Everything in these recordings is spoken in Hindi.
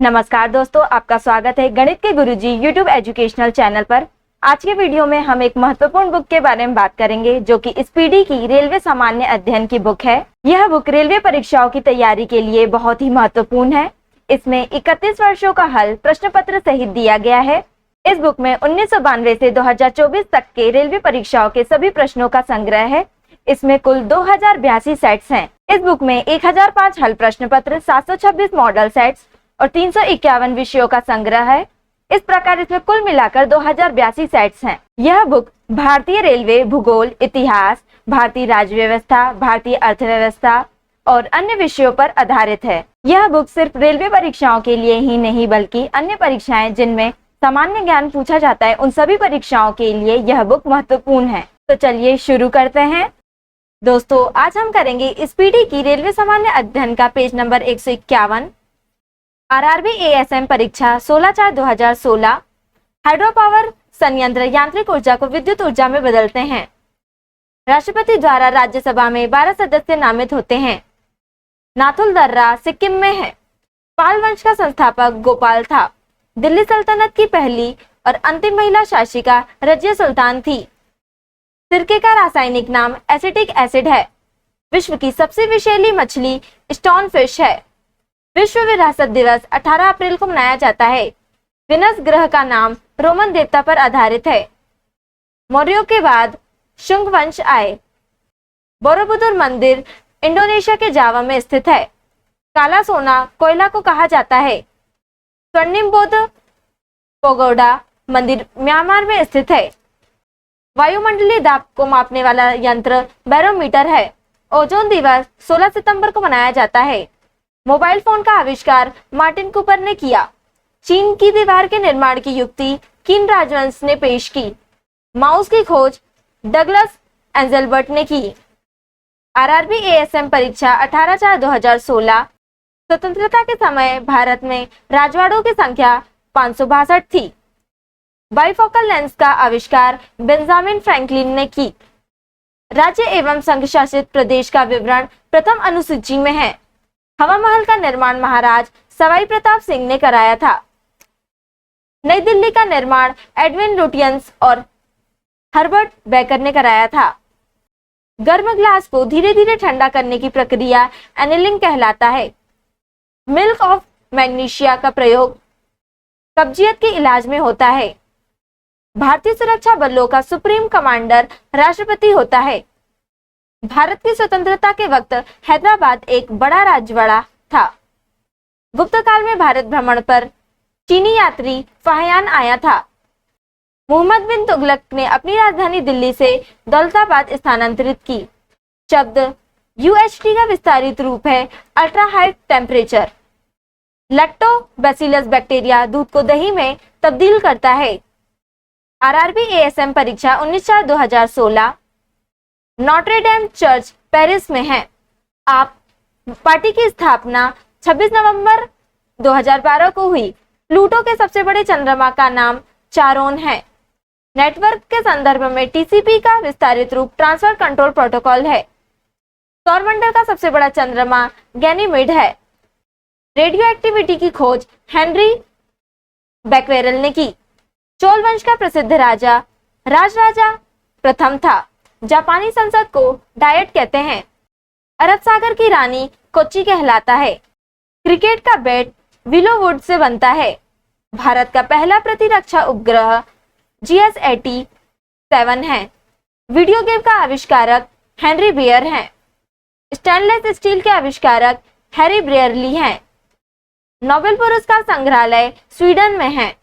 नमस्कार दोस्तों, आपका स्वागत है गणित के गुरुजी यूट्यूब एजुकेशनल चैनल पर। आज के वीडियो में हम एक महत्वपूर्ण बुक के बारे में बात करेंगे जो कि स्पीडी की रेलवे सामान्य अध्ययन की बुक है। यह बुक रेलवे परीक्षाओं की तैयारी के लिए बहुत ही महत्वपूर्ण है। इसमें 31 वर्षों का हल प्रश्न पत्र सहित दिया गया है। इस बुक में 1992 से 2024 तक के रेलवे परीक्षाओं के सभी प्रश्नों का संग्रह है। इसमें कुल 2082 सेट्स हैं। इस बुक में 1005 हल प्रश्न पत्र, 726 मॉडल सेट्स और 351 विषयों का संग्रह है। इस प्रकार इसमें कुल मिलाकर 2082 सेट्स हैं। यह बुक भारतीय रेलवे, भूगोल, इतिहास, भारतीय राज्य व्यवस्था, भारतीय अर्थव्यवस्था और अन्य विषयों पर आधारित है। यह बुक सिर्फ रेलवे परीक्षाओं के लिए ही नहीं बल्कि अन्य परीक्षाएं जिनमें सामान्य ज्ञान पूछा जाता है उन सभी परीक्षाओं के लिए यह बुक महत्वपूर्ण है। तो चलिए शुरू करते हैं। दोस्तों, आज हम करेंगे स्पीडी की रेलवे सामान्य अध्ययन का पेज नंबर 151। आरआरबी एएसएम परीक्षा 16/4/2016। हाइड्रो पावर संयंत्र यांत्रिक ऊर्जा को विद्युत ऊर्जा में बदलते हैं। राष्ट्रपति द्वारा राज्यसभा में 12 सदस्य नामित होते हैं। नाथुल दर्रा सिक्किम में है। पाल वंश का संस्थापक गोपाल था। दिल्ली सल्तनत की पहली और अंतिम महिला शासिका रजिया सुल्तान थी। सिरके का रासायनिक नाम एसिटिक एसिड है। विश्व की सबसे विषैली मछली स्टोन फिश है। विश्व विरासत दिवस 18 अप्रैल को मनाया जाता है। विनस ग्रह का नाम रोमन देवता पर आधारित है। मौर्यों के बाद शुंग वंश आए। बोरोबुदुर मंदिर इंडोनेशिया के जावा में स्थित है। काला सोना कोयला को कहा जाता है। स्वर्णिम बुद्ध पगोडा मंदिर म्यांमार में स्थित है। वायुमंडलीय दाब को मापने वाला यंत्र बैरोमीटर है। ओजोन दिवस 16 सितंबर को मनाया जाता है। मोबाइल फोन का आविष्कार मार्टिन कूपर ने किया। चीन की दीवार के निर्माण की युक्ति किन राजवंश ने पेश की। माउस की खोज डगलस एंजेलबर्ट ने की। आरआरबी एएसएम परीक्षा 18/4/2016। स्वतंत्रता के समय भारत में राजवाड़ों की संख्या 562 थी। बाइफोकल लेंस का आविष्कार बेंजामिन फ्रैंकलिन ने की। राज्य एवं संघ शासित प्रदेश का विवरण प्रथम अनुसूची में है। हवा महल का निर्माण महाराज सवाई प्रताप सिंह ने कराया था। नई दिल्ली का निर्माण एडविन लुटियंस और हर्बर्ट बेकर ने कराया था। गर्म ग्लास को धीरे धीरे ठंडा करने की प्रक्रिया एनिलिंग कहलाता है। मिल्क ऑफ मैग्नीशिया का प्रयोग कब्जियत के इलाज में होता है। भारतीय सुरक्षा बलों का सुप्रीम कमांडर राष्ट्रपति होता है। भारत की स्वतंत्रता के वक्त हैदराबाद एक बड़ा राजवाड़ा था। गुप्त काल में भारत भ्रमण पर चीनी यात्री फाहियान आया था। मोहम्मद बिन तुगलक ने अपनी राजधानी दिल्ली से दौलताबाद स्थानांतरित की। शब्द यूएचटी का विस्तारित रूप है ultra high temperature. Lactobacillus bacteria दूध को दही में तब्दील करता है। आरआरबी एएसएम परीक्षा 19/4/2016। नोट्रे डेम चर्च पेरिस में है। आप पार्टी की स्थापना 26 नवंबर 2012 को हुई। प्लूटो के सबसे बड़े चंद्रमा का नाम चारोन है। नेटवर्क के संदर्भ में टीसीपी का विस्तारित रूप ट्रांसफर कंट्रोल प्रोटोकॉल है। सौरमंडल का सबसे बड़ा चंद्रमा गैनीमेड है। रेडियो एक्टिविटी की खोज हेनरी बैक्वेरल ने की। चोल वंश का प्रसिद्ध राजा राजराजा प्रथम था। जापानी संसद को डायट कहते हैं। अरब सागर की रानी कोच्चि कहलाता है। क्रिकेट का बैट विलो वुड से बनता है। भारत का पहला प्रतिरक्षा उपग्रह GS-80-7 है। वीडियो गेम का आविष्कारक हेनरी बियर हैं। स्टेनलेस स्टील के आविष्कारक हैरी ब्रेयरली हैं। नोबेल पुरस्कार संग्रहालय स्वीडन में है।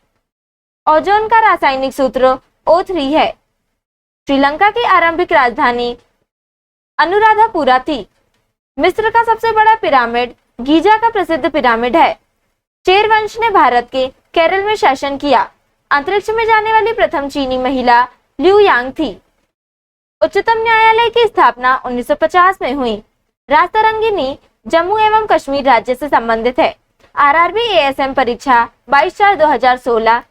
ओजोन का रासायनिक सूत्र O3 है। श्रीलंका की आरंभिक राजधानी अनुराधापुरा थी। मिस्र का सबसे बड़ा पिरामिड गीजा का प्रसिद्ध पिरामिड है। चेर वंश ने भारत के केरल में शासन किया। अंतरिक्ष में जाने वाली प्रथम चीनी महिला लिu यांग थी। उच्चतम न्यायालय की स्थापना 1950 में हुई। राजतरंगिनी जम्मू एवं कश्मीर राज्य से संबंधित है। आरआरबी एएसएम परीक्षा 22/4/2016।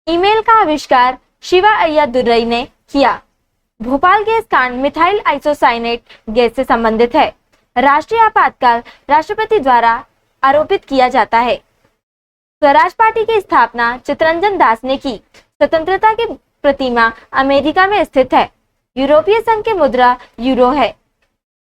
ईमेल का आविष्कार शिवा अय्या दुर्रई ने किया। भोपाल गैस कांड मिथाइल आइसोसाइनेट गैस से संबंधित है। राष्ट्रीय आपातकाल राष्ट्रपति द्वारा आरोपित किया जाता है। स्वराज पार्टी की स्थापना चित्तरंजन दास ने की। स्वतंत्रता की प्रतिमा अमेरिका में स्थित है। यूरोपीय संघ की मुद्रा यूरो है।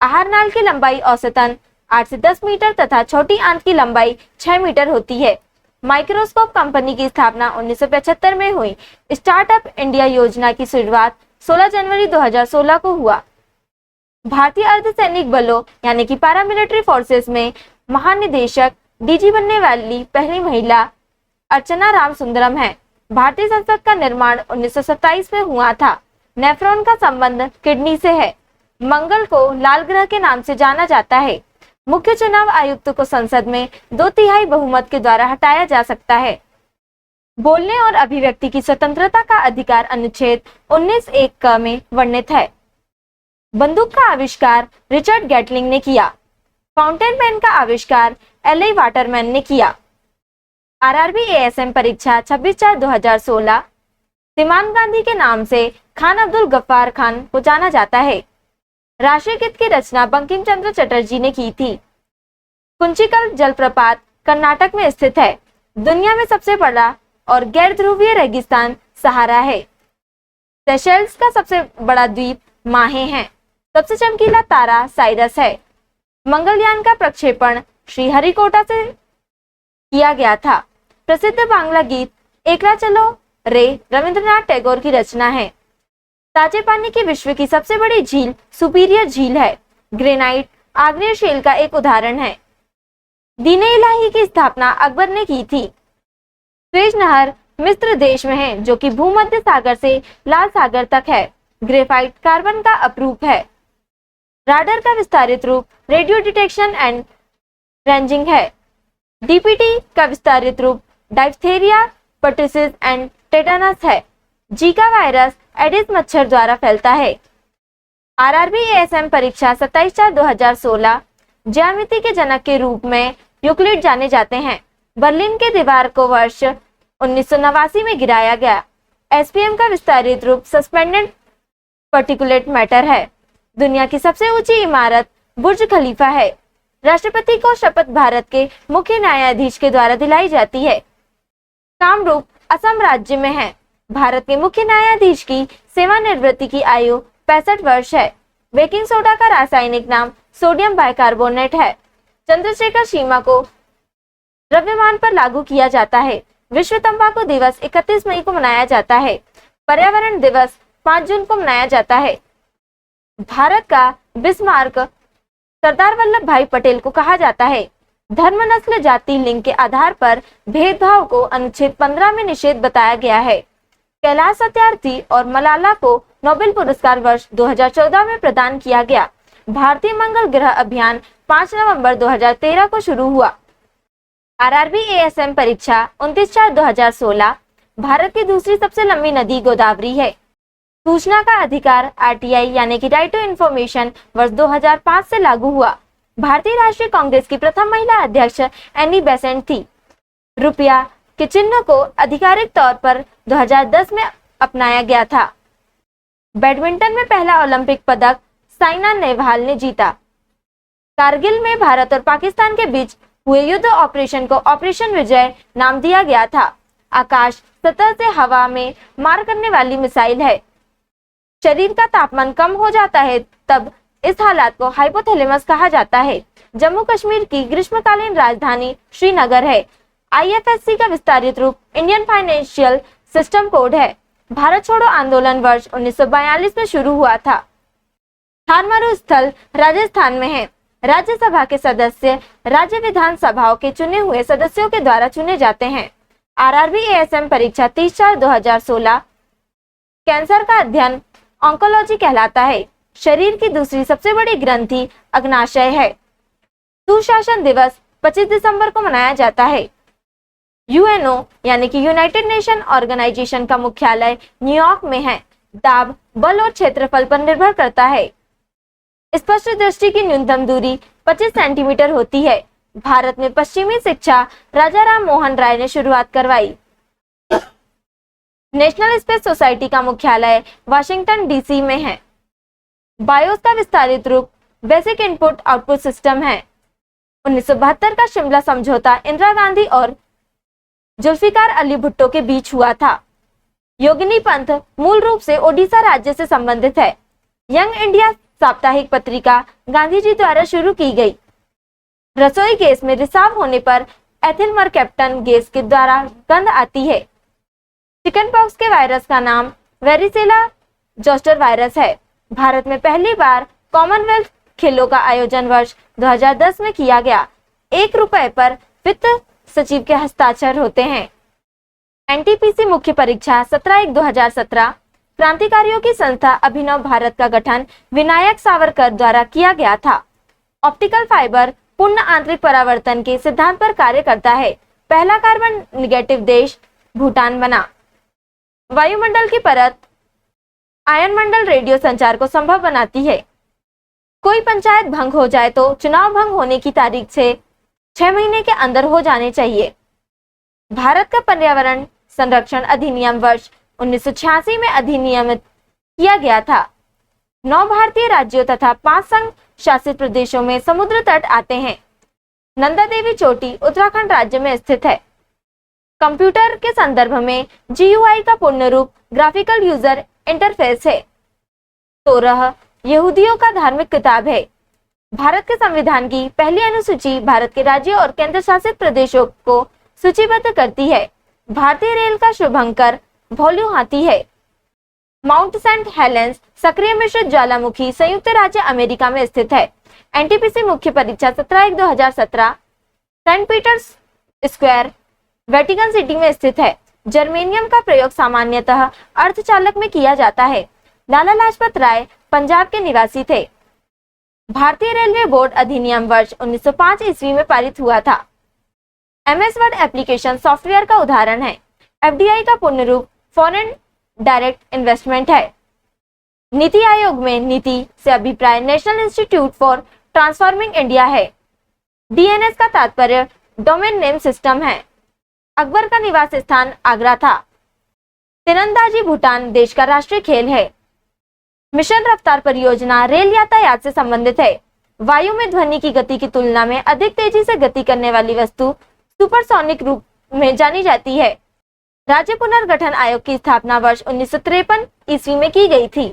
आहारनाल की लंबाई औसतन 8 से 10 मीटर तथा छोटी आंत की लंबाई 6 मीटर होती है। माइक्रोस्कोप कंपनी की स्थापना 1975 में हुई। स्टार्टअप इंडिया योजना की शुरुआत 16 जनवरी 2016 को हुआ। भारतीय अर्धसैनिक बलों यानी कि पैरामिलिट्री फोर्सेस में महानिदेशक डीजी बनने वाली पहली महिला अर्चना रामसुंदरम है। भारतीय संसद का निर्माण 1927 में हुआ था। नेफ्रॉन का संबंध किडनी से है। मंगल को लाल ग्रह के नाम से जाना जाता है। मुख्य चुनाव आयुक्त को संसद में 2/3 बहुमत के द्वारा हटाया जा सकता है। बोलने और अभिव्यक्ति की स्वतंत्रता का अधिकार अनुच्छेद 19(1) क में वर्णित है। बंदूक का आविष्कार रिचर्ड गैटलिंग ने किया। फाउंटेन पेन का आविष्कार एल.आई. वाटरमैन ने किया। आरआरबी एएसएम परीक्षा 26/4/2016 सीमान गांधी के नाम से खान अब्दुल गफ्फार खान को जाना जाता है। राष्ट्रीय गीत की रचना बंकिम चंद्र चटर्जी ने की थी। कुंचिकल जलप्रपात कर्नाटक में स्थित है। दुनिया में सबसे बड़ा और गैर ध्रुवीय रेगिस्तान सहारा है। सेशेल्स का सबसे बड़ा द्वीप माहे है। सबसे चमकीला तारा साइरस है। मंगलयान का प्रक्षेपण श्रीहरिकोटा से किया गया था। प्रसिद्ध बांग्ला गीत एकला चलो रे रविंद्रनाथ टैगोर की रचना है। ताजे पानी की विश्व की सबसे बड़ी झील सुपीरियर झील है। ग्रेनाइट आग्नेय शेल का एक उदाहरण है। दीन-ए इलाही की स्थापना अकबर ने की थी। स्वेज नहर मिस्र देश में है जो कि भूमध्य सागर से लाल सागर तक है। ग्रेफाइट कार्बन का अपरूप है। राडार का विस्तारित रूप रेडियो डिटेक्शन एंड रेंजिंग है। डीपीटी का विस्तारित रूप डाइफ्थेरिया पर्टिसिस एंड टेटानस है। जीका वायरस एडिस मच्छर द्वारा फैलता है। आरआरबी एएसएम परीक्षा 27/4/2016 ज्यामिति के जनक के रूप में यूक्लिड जाने जाते हैं। बर्लिन के दीवार को वर्ष 1989 में गिराया गया। एसपीएम का विस्तारित रूप सस्पेंडेड पार्टिकुलेट मैटर है। दुनिया की सबसे ऊंची इमारत बुर्ज खलीफा है। राष्ट्रपति को शपथ भारत के मुख्य न्यायाधीश के द्वारा दिलाई जाती है। कामरूप असम राज्य में है। भारत के मुख्य न्यायाधीश की सेवानिवृत्ति की आयु 65 वर्ष है। बेकिंग सोडा का रासायनिक नाम सोडियम बाइकार्बोनेट है। चंद्रशेखर सीमा को द्रव्यमान पर लागू किया जाता है। विश्व तंबाकू दिवस 31 मई को मनाया जाता है। पर्यावरण दिवस 5 जून को मनाया जाता है। भारत का बिस्मार्क सरदार वल्लभ भाई पटेल को कहा जाता है। धर्म, नस्ल, जाति, लिंग के आधार पर भेदभाव को अनुच्छेद 15 में निषेध बताया गया है। कैलाश सत्यार्थी और मलाला को नोबेल पुरस्कार वर्ष 2014 में प्रदान किया गया। भारतीय मंगल ग्रह अभियान 5 नवंबर 2013 को शुरू हुआ। आरआरबी एएसएम परीक्षा 29/4/2016 भारत की दूसरी सबसे लंबी नदी गोदावरी है। सूचना का अधिकार आरटीआई यानी कि राइट टू इंफॉर्मेशन वर्ष 2005 से लागू हुआ। भारतीय राष्ट्रीय कांग्रेस की प्रथम महिला अध्यक्ष एनी बेसेंट थी। रुपया के चिन्ह को आधिकारिक तौर पर 2010 में अपनाया गया था। बैडमिंटन में पहला ओलंपिक पदक साइना नेहवाल ने जीता। कारगिल में भारत और पाकिस्तान के बीच हुए युद्ध ऑपरेशन को ऑपरेशन विजय नाम दिया गया था। आकाश सतह से हवा में मार करने वाली मिसाइल है। शरीर का तापमान कम हो जाता है तब इस हालात को हाइपोथैलेमस कहा जाता है। जम्मू कश्मीर की ग्रीष्मकालीन राजधानी श्रीनगर है। आईएफएससी का विस्तारित रूप इंडियन फाइनेंशियल सिस्टम कोड है। भारत छोड़ो आंदोलन वर्ष 1942 में शुरू हुआ था। थानमरू स्थल राजस्थान में है। राज्यसभा के सदस्य राज्य विधानसभाओं के चुने हुए सदस्यों के द्वारा चुने जाते हैं। आरआरबी एएसएम परीक्षा 30/4/2016 कैंसर का अध्ययन ऑन्कोलॉजी कहलाता है। शरीर की दूसरी सबसे बड़ी ग्रंथि अग्नाशय है। सुशासन दिवस 25 दिसंबर को मनाया जाता है। यूएनओ यानी कि यूनाइटेड नेशन ऑर्गेनाइजेशन का मुख्यालय न्यूयॉर्क में है। दाब बल और क्षेत्रफल पर निर्भर करता है। स्पष्ट दृष्टि की न्यूनतम दूरी 25 सेंटीमीटर होती है। भारत में पश्चिमी शिक्षा राजा राम मोहन राय ने शुरुआत करवाई। नेशनल स्पेस सोसाइटी का मुख्यालय वाशिंगटन डीसी में है। बायोस का विस्तारित रूप बेसिक इनपुट आउटपुट सिस्टम है। 1972 का शिमला समझौता इंदिरा गांधी और जुल्फिकार अली भुट्टो के बीच हुआ था। योगिनी पंथ मूल रूप से ओडिशा राज्य से संबंधित है। यंग इंडिया साप्ताहिक पत्रिका गांधी जी द्वारा शुरू की गई। रसोई गैस में रिसाव होने पर एथिल मरकैप्टन गैस के द्वारा गंध आती है। चिकन पॉक्स के वायरस का नाम वेरिसेला जोस्टर वायरस है। भारत में पहली बार कॉमनवेल्थ खेलों का आयोजन वर्ष 2010 में किया गया। 1 रुपए पर वित्त सचिव के हस्ताक्षर होते हैं। एनटीपीसी मुख्य परीक्षा 17/1/2017। क्रांतिकारियों की संस्था अभिनव भारत का गठन विनायक सावरकर द्वारा किया गया था। ऑप्टिकल फाइबर पूर्ण आंतरिक परावर्तन के सिद्धांत पर कार्य करता है। पहला कार्बन निगेटिव देश भूटान बना। वायुमंडल की परत आयनमंडल रेडियो संचार को संभव बनाती है। कोई पंचायत भंग हो जाए तो चुनाव भंग होने की तारीख से 6 महीने के अंदर हो जाने चाहिए। भारत का पर्यावरण संरक्षण अधिनियम वर्ष 1986 में अधिनियमित किया गया था। 9 भारतीय राज्यों तथा 5 संघ शासित प्रदेशों में समुद्र तट आते हैं। नंदा देवी चोटी उत्तराखंड राज्य में स्थित है। कंप्यूटर के संदर्भ में GUI का पूर्ण रूप ग्राफिकल यूजर इंटरफेस है। तोरह यहूदियों का धार्मिक किताब है। भारत के संविधान की पहली अनुसूची भारत के राज्यों और केंद्र शासित प्रदेशों को सूचीबद्ध करती है। भारतीय रेल का शुभंकर भोलू हाथी है। माउंट सेंट हेलेंस सक्रिय मिश्रित ज्वालामुखी संयुक्त राज्य अमेरिका में स्थित है। एनटीपीसी मुख्य परीक्षा 17/1/2017। Saint Peter's Square Vatican City में स्थित है। जर्मेनियम का प्रयोग सामान्यतः अर्धचालक में किया जाता है। लाला लाजपत राय पंजाब के निवासी थे। भारतीय रेलवे बोर्ड अधिनियम वर्ष 1905 ईस्वी में पारित हुआ था। MS वर्ड एप्लीकेशन सॉफ्टवेयर का उदाहरण है। FDI का पूर्ण रूप फॉरेन डायरेक्ट इन्वेस्टमेंट है। नीति आयोग में नीति से अभिप्राय national institute for transforming India है। DNS का तात्पर्य डोमेन नेम सिस्टम है। अकबर का निवास स्थान आगरा था। तीरंदाजी भूटान देश का राष्ट्रीय खेल है। मिशन रफ्तार परियोजना रेल यातायात से संबंधित है। वायु में ध्वनि की गति की तुलना में अधिक तेजी से गति करने वाली वस्तु सुपरसोनिक रूप में जानी जाती है। राज्य पुनर्गठन आयोग की स्थापना वर्ष 1953 ईस्वी में की गई थी।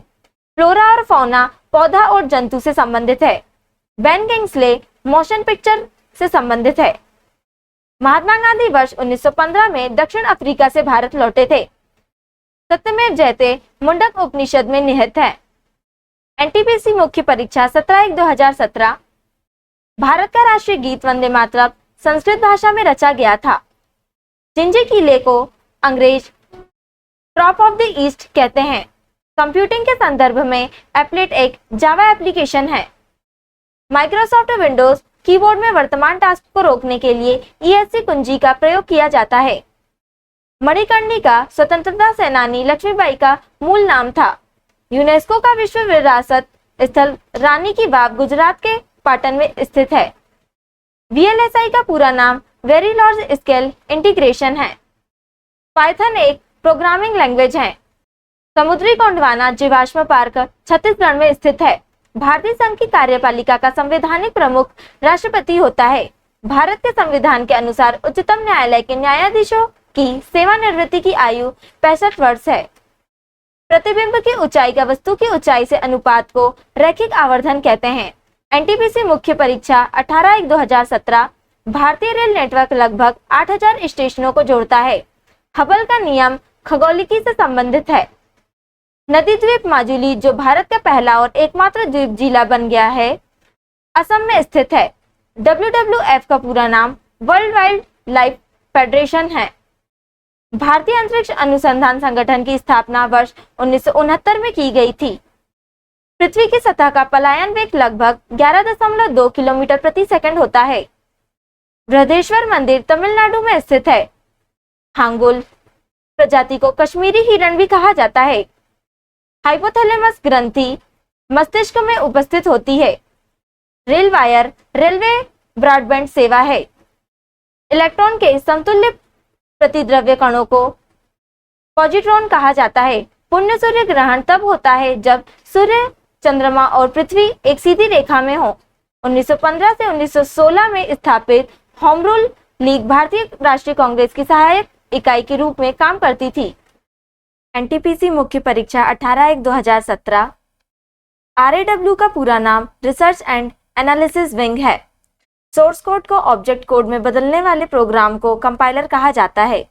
फ्लोरा और फौना पौधा और जंतु से संबंधित है। बेन किंग्सले मोशन पिक्चर से संबंधित है। महात्मा गांधी वर्ष 1915 में दक्षिण अफ्रीका से भारत लौटे थे। सत्यमेव जयते मुंडक उपनिषद में निहित है। एनटीपीसी मुख्य परीक्षा 17/1/2017। भारत का राष्ट्रीय गीत वंदे मातरम संस्कृत भाषा में रचा गया था। जिंजी किले को अंग्रेज क्रॉप ऑफ द ईस्ट कहते हैं। कंप्यूटिंग के संदर्भ में एप्लेट एक जावा एप्लीकेशन है। माइक्रोसॉफ्ट विंडोज कीबोर्ड में वर्तमान टास्क को रोकने के लिए ESC कुंजी का प्रयोग किया जाता है। मणिकर्णिका स्वतंत्रता सेनानी लक्ष्मीबाई का मूल नाम था। यूनेस्को का विश्व विरासत स्थल रानी की बाव गुजरात के पाटन में स्थित है। VLSI का पूरा नाम वेरी लार्ज स्केल इंटीग्रेशन है। पाइथन एक प्रोग्रामिंग लैंग्वेज है। समुद्री गोंडवाना जीवाश्म पार्क छत्तीसगढ़ में स्थित है। भारतीय संघ की कार्यपालिका का संवैधानिक प्रमुख राष्ट्रपति होता है। भारत के संविधान के अनुसार उच्चतम न्यायालय के न्यायाधीशों की सेवानिवृत्ति की आयु 65 वर्ष है। प्रतिबिंब की ऊंचाई का वस्तु की ऊंचाई से अनुपात को रैखिक आवर्धन कहते हैं। एनटीपीसी मुख्य परीक्षा 18/1/2017। भारतीय रेल नेटवर्क लगभग 8000 स्टेशनों को जोड़ता है। हबल का नियम खगोलिकी से संबंधित है। नदी द्वीप माजुली जो भारत का पहला और एकमात्र द्वीप जिला बन गया है, असम में स्थित है। WWF का पूरा नाम वर्ल्ड वाइल्ड लाइफ फेडरेशन है। भारतीय अंतरिक्ष अनुसंधान संगठन की स्थापना वर्ष 1969 में की गई थी। पृथ्वी की सतह का पलायन वेग लगभग 11.2 किलोमीटर प्रति सेकंड होता है। बृहदेश्वर मंदिर तमिलनाडु में स्थित है। हांगुल प्रजाति को कश्मीरी हिरण भी कहा जाता है। हाइपोथैलेमस ग्रंथि मस्तिष्क में उपस्थित होती है। रेल वायर रेलवे ब्रॉडबैंड सेवा है। इलेक्ट्रॉन के समतुल्य प्रतिद्रव्य कणों को पॉजिट्रॉन कहा जाता है। पूर्ण सूर्य ग्रहण तब होता है जब सूर्य, चंद्रमा और पृथ्वी एक सीधी रेखा में हो। 1915 से 1916 में स्थापित होम रूल लीग भारतीय राष्ट्रीय कांग्रेस की सहायक इकाई के रूप में काम करती थी। एनटीपीसी मुख्य परीक्षा 18/1/2017। RAW का पूरा नाम रिसर्च एंड एनालिसिस विंग है। सोर्स कोड को ऑब्जेक्ट कोड में बदलने वाले प्रोग्राम को कंपाइलर कहा जाता है।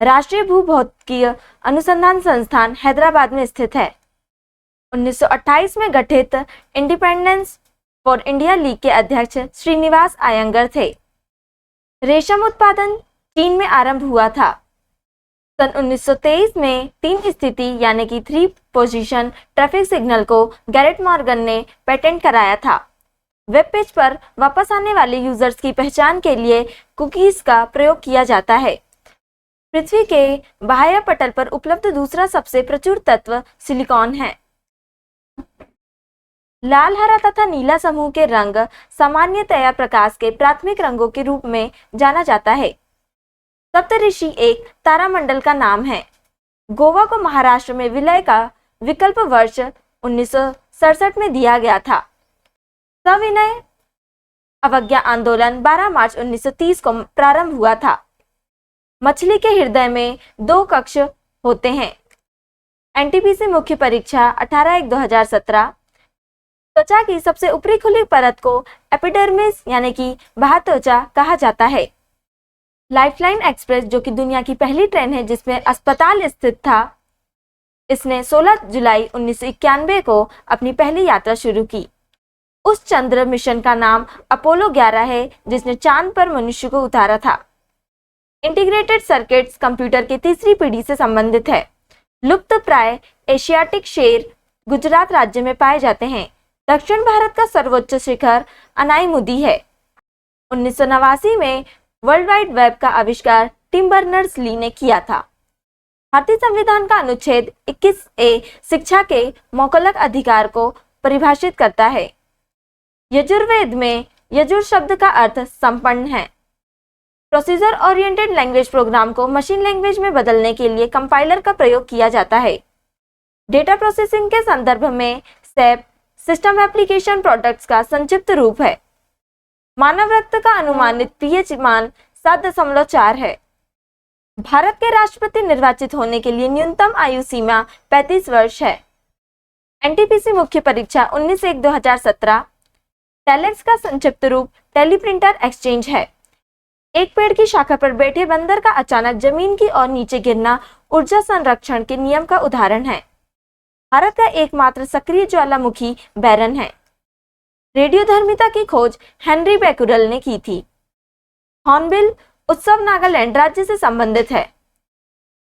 राष्ट्रीय भूभौतिकीय अनुसंधान संस्थान हैदराबाद में स्थित है। 1928 में गठित इंडिपेंडेंस फॉर इंडिया लीग के अध्यक्ष श्रीनिवास अयंगर थे। रेशम उत्पादन चीन में आरंभ हुआ था। सन 1923 में 3 स्थिति यानी कि 3 पोजीशन ट्रैफिक सिग्नल को गैरेट मॉर्गन ने पेटेंट कराया था। वेब पेज पर वापस आने वाले यूजर्स की पहचान के लिए कुकीज का प्रयोग किया जाता है। पृथ्वी के बाह्य पटल पर उपलब्ध दूसरा सबसे प्रचुर तत्व सिलिकॉन है। लाल, हरा तथा नीला समूह के रंग सामान्यतया प्रकाश के प्राथमिक रंगों के रूप में जाना जाता है। सप्तऋषि एक तारामंडल का नाम है। गोवा को महाराष्ट्र में विलय का विकल्प वर्ष 1967 में दिया गया था। सविनय अवज्ञा आंदोलन 12 मार्च 1930 को प्रारंभ हुआ था। मछली के हृदय में 2 कक्ष होते हैं। एनटीपीसी मुख्य परीक्षा 18/1/2017। त्वचा की सबसे ऊपरी खुली परत को एपिडर्मिस यानी कि बाह्य त्वचा कहा जाता है। लाइफलाइन एक्सप्रेस, जो कि दुनिया की पहली ट्रेन है जिसमें अस्पताल स्थित था, इसने 16 जुलाई 1991 को अपनी पहली यात्रा शुरू की। उस चंद्र मिशन का नाम अपोलो 11 है जिसने चांद पर मनुष्य को उतारा था। इंटीग्रेटेड सर्किट्स कंप्यूटर की तीसरी पीढ़ी से संबंधित है। लुप्त प्राय एशियाटिक शेर गुजरात राज्य में पाए जाते हैं। दक्षिण भारत का सर्वोच्च शिखर अनाईमुदी है। 1989 में वर्ल्ड वाइड वेब का आविष्कार टिम बर्नर्स-ली ने किया था। भारतीय संविधान का अनुच्छेद 21A शिक्षा के मौलिक अधिकार को परिभाषित करता है। यजुर्वेद में यजुर शब्द का अर्थ संपन्न है। प्रोसीजर ओरिएंटेड लैंग्वेज प्रोग्राम को मशीन लैंग्वेज में बदलने के लिए कंपाइलर का प्रयोग किया जाता है। डेटा प्रोसेसिंग के संदर्भ में SAP सिस्टम एप्लीकेशन प्रोडक्ट्स का संक्षिप्त रूप है। मानव रक्त का अनुमानित pH मान 7.4 है। भारत के राष्ट्रपति निर्वाचित होने के लिए न्यूनतम आयु सीमा 35 वर्ष है। एनटीपीसी मुख्य परीक्षा 19/1/2017। टेलेक्स का संक्षिप्त रूप टेलीप्रिंटर एक्सचेंज है। एक पेड़ की शाखा पर बैठे बंदर का अचानक जमीन की ओर नीचे गिरना ऊर्जा संरक्षण के नियम का उदाहरण है। भारत का एकमात्र सक्रिय ज्वालामुखी बैरन है। रेडियोधर्मिता की खोज हेनरी बेकुरल ने की थी। हॉर्नबिल उत्सव नागालैंड राज्य से संबंधित है।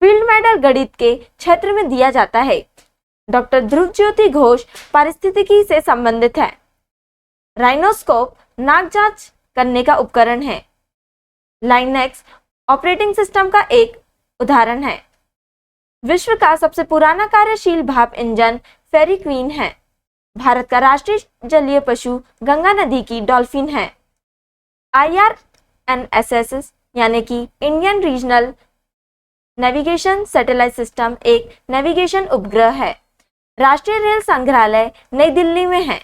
फील्ड मेडल गणित के क्षेत्र में दिया जाता है। डॉक्टर ध्रुव ज्योति घोष पारिस्थितिकी से संबंधित है। राइनोस्कोप नाक जांच करने का उपकरण है। लाइनेक्स ऑपरेटिंग सिस्टम का एक उदाहरण है। विश्व का सबसे पुराना कार्यशील भाप इंजन फेरी क्वीन है। भारत का राष्ट्रीय जलीय पशु गंगा नदी की डॉल्फिन है। IRNSS यानी कि Indian regional navigation satellite system एक नेविगेशन उपग्रह है। राष्ट्रीय रेल संग्रहालय नई दिल्ली में है।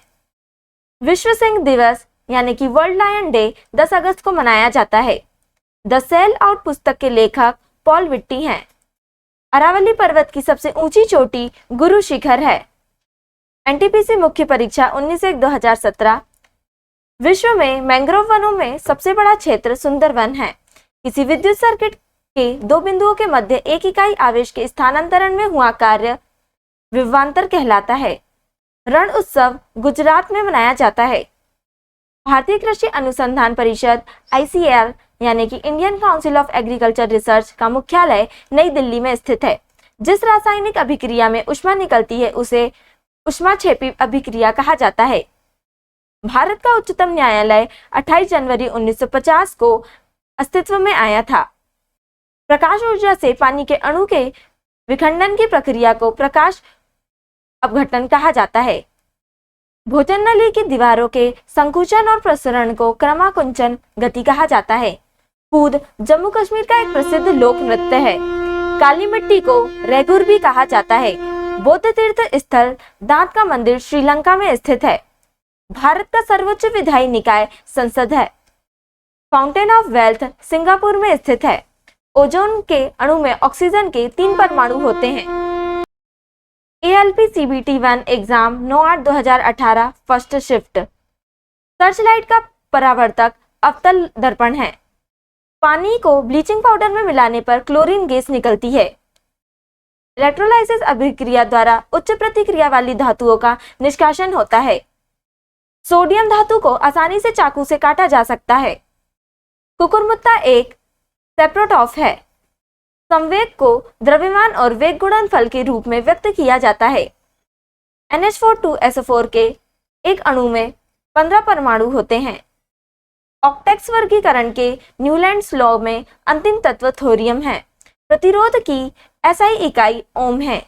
विश्व सिंह दिवस यानी कि वर्ल्ड लायन डे 10 अगस्त को मनाया जाता है। द सेल आउट पुस्तक के लेखक पॉल विट्टी हैं। अरावली पर्वत की सबसे ऊंची चोटी गुरु शिखर है। एनटीपीसी मुख्य परीक्षा 19/1/2017। विश्व में मैंग्रोव वनों में सबसे बड़ा क्षेत्र सुंदरवन है। किसी विद्युत सर्किट के 2 बिंदुओं के मध्य एक इकाई आवेश के स्थानांतरण में हुआ कार्य विभवांतर कहलाता है। रण उत्सव गुजरात में मनाया जाता है। भारतीय कृषि अनुसंधान परिषद ICAR यानी कि Indian council of agriculture research का मुख्यालय नई दिल्ली में स्थित है। जिस रासायनिक अभिक्रिया में ऊष्मा निकलती है उसे ऊष्माक्षेपी अभिक्रिया कहा जाता है। भारत का उच्चतम न्यायालय 28 जनवरी 1950 को अस्तित्व में आया था। प्रकाश ऊर्जा से पानी के अणु के विखंडन की प्रक्रिया को प्रकाश अपघटन कहा जाता है। भोजन नली की दीवारों के संकुचन और प्रसरण को क्रमाकुंचन गति कहा जाता है। कूद जम्मू कश्मीर का एक प्रसिद्ध लोक नृत्य है। काली मिट्टी को रेगुर भी कहा जाता है। बौद्ध तीर्थ स्थल दांत का मंदिर श्रीलंका में स्थित है। भारत का सर्वोच्च विधायी निकाय संसद है। फाउंटेन ऑफ वेल्थ सिंगापुर में स्थित है। ओजोन के अणु में ऑक्सीजन के 3 परमाणु होते हैं। ALP CBT1 exam 9/8/2018 first shift. Searchlight का परावर्तक अवतल दर्पण है। पानी को ब्लीचिंग पाउडर में मिलाने पर क्लोरीन गैस निकलती है। इलेक्ट्रोलाइसिस अभिक्रिया द्वारा उच्च प्रतिक्रिया वाली धातुओं का निष्कासन होता है। सोडियम धातु को आसानी से चाकू से काटा जा सकता है। कुकुरमुत्ता एक सेप्रोटॉफ है। संवेग को द्रव्यमान और वेग गुणनफल के रूप में व्यक्त किया जाता है। NH4 के एक अणु में 15 परमाणु होते हैं। ऑक्टेक्स वर्गीकरण के न्यूलैंड्स लॉ में अंतिम तत्व थोरियम है। प्रतिरोध की SI इकाई ओम है।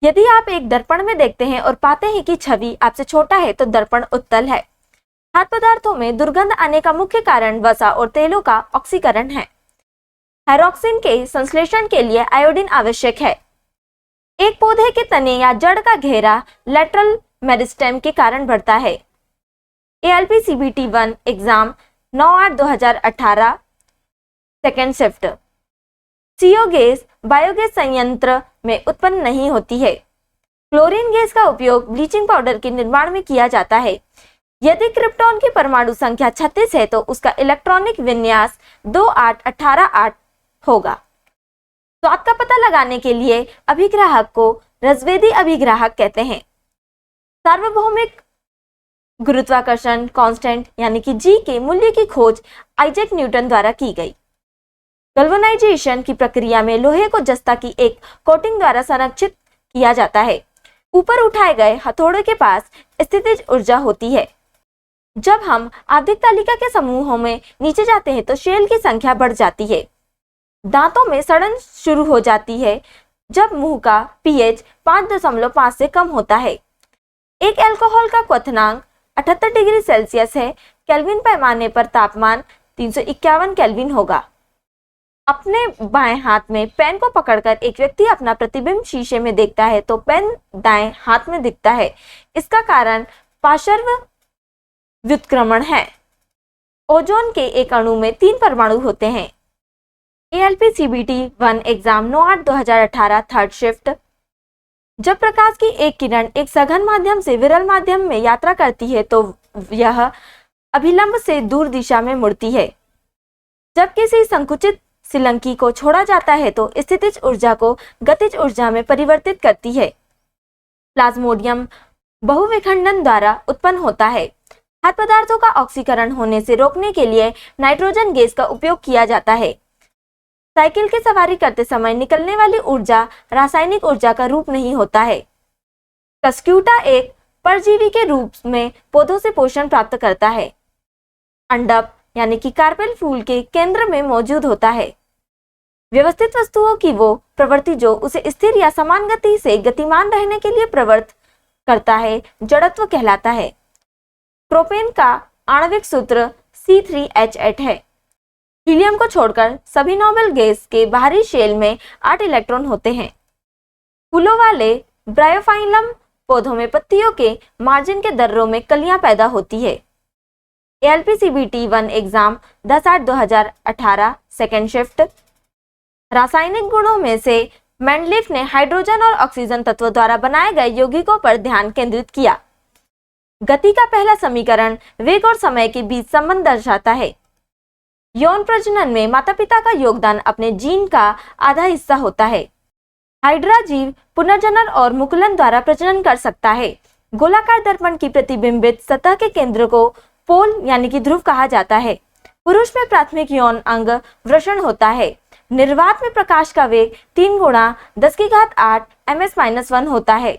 यदि आप एक दर्पण में देखते हैं और पाते हैं कि छवि आपसे छोटा है तो दर्पण उत्तल है। खाद्य पदार्थों में दुर्गंध आने का मुख्य कारण वसा और तेलों का ऑक्सीकरण है। हाइड्रोक्सिन के संश्लेषण के लिए आयोडीन आवश्यक है। एक पौधे के तने या जड़ का घेरा लैटरल मेरिस्टेम के कारण बढ़ता है। ALP CBT1 exam 9/8/2018 second shift. CO gas biogas संयंत्र में उत्पन्न नहीं होती है। क्लोरीन गैस का उपयोग ब्लीचिंग पाउडर के निर्माण में किया जाता है। यदि क्रिप्टॉन की परमाणु संख्या 36 है तो उसका इलेक्ट्रॉनिक विन्यास 2-8-18-8 होगा। स्वाद का पता लगाने के लिए अभिग्राहक को रजवेदी अभिग्राहक कहते हैं। सार्वभौमिक गुरुत्वाकर्षण कांस्टेंट यानी कि G के मूल्य की खोज आइजैक न्यूटन द्वारा की गई। गैल्वेनाइजेशन की प्रक्रिया में लोहे को जस्ता की एक कोटिंग द्वारा संरक्षित किया जाता है। ऊपर उठाए गए हथौड़े के पास स्थितिज ऊर्जा होती है। जब हम आवधिक तालिका के समूहों में नीचे जाते हैं तो शेल की संख्या बढ़ जाती है। दांतों में सड़न शुरू हो जाती है जब मुंह का pH 5.5 से कम होता है। एक अल्कोहल का क्वथनांक 78 डिग्री सेल्सियस है। केल्विन पैमाने पर तापमान 351 केल्विन होगा। अपने बाएं हाथ में पेन को पकड़कर एक व्यक्ति अपना प्रतिबिंब शीशे में देखता है तो पेन दाएं हाथ में दिखता है। इसका कारण पार्श्व व्युत्क्रमण है। ओजोन के एक अणु में 3 परमाणु होते हैं। ALP CBT1 exam 9/8/2018 third shift. जब प्रकाश की एक किरण एक सघन माध्यम से विरल माध्यम में यात्रा करती है तो यह अभिलंब से दूर दिशा में मुड़ती है। जब किसी संकुचित सिलंकी को छोड़ा जाता है तो स्थितिज ऊर्जा को गतिज ऊर्जा में परिवर्तित करती है। प्लाज्मोडियम बहुविखंडन द्वारा उत्पन्न होता है। खाद्य पदार्थों का ऑक्सीकरण होने से रोकने के लिए नाइट्रोजन गैस का उपयोग किया जाता है। साइकिल की सवारी करते समय निकलने वाली ऊर्जा रासायनिक ऊर्जा का रूप नहीं होता है। कस्क्यूटा एक परजीवी के रूप में पौधों से पोषण प्राप्त करता है। अंडप यानी कि कार्पेल फूल के केंद्र में मौजूद होता है। व्यवस्थित वस्तुओं की वो प्रवृत्ति जो उसे स्थिर या समान गति से गतिमान रहने के लिए प्रवृत्त करता है जड़त्व कहलाता है। प्रोपेन का आणविक सूत्र C3H8 है। हीलियम को छोड़कर सभी नोबेल गैस के बाहरी शेल में 8 इलेक्ट्रॉन होते हैं। फूलों वाले ब्रायोफाइलम पौधों में पत्तियों के मार्जिन के दर्रों में कलियां पैदा होती है। ALP CBT1 exam 10/8/2018 second shift. रासायनिक गुणों में से मेंडलीफ ने हाइड्रोजन और ऑक्सीजन तत्वों द्वारा बनाए गए यौगिकों पर ध्यान केंद्रित किया। गति का पहला समीकरण वेग और समय के बीच संबंध दर्शाता है। यौन प्रजनन में माता पिता का योगदान अपने जीन का आधा हिस्सा होता है। हाइड्रा जीव पुनर्जनन और मुकुलन द्वारा प्रजनन कर सकता है। गोलाकार दर्पण की प्रतिबिंबित सतह के केंद्र को पोल यानी कि ध्रुव कहा जाता है। पुरुष में प्राथमिक यौन अंग वृषण होता है। निर्वात में प्रकाश का वेग 3 × 10⁸ ms-1 होता है।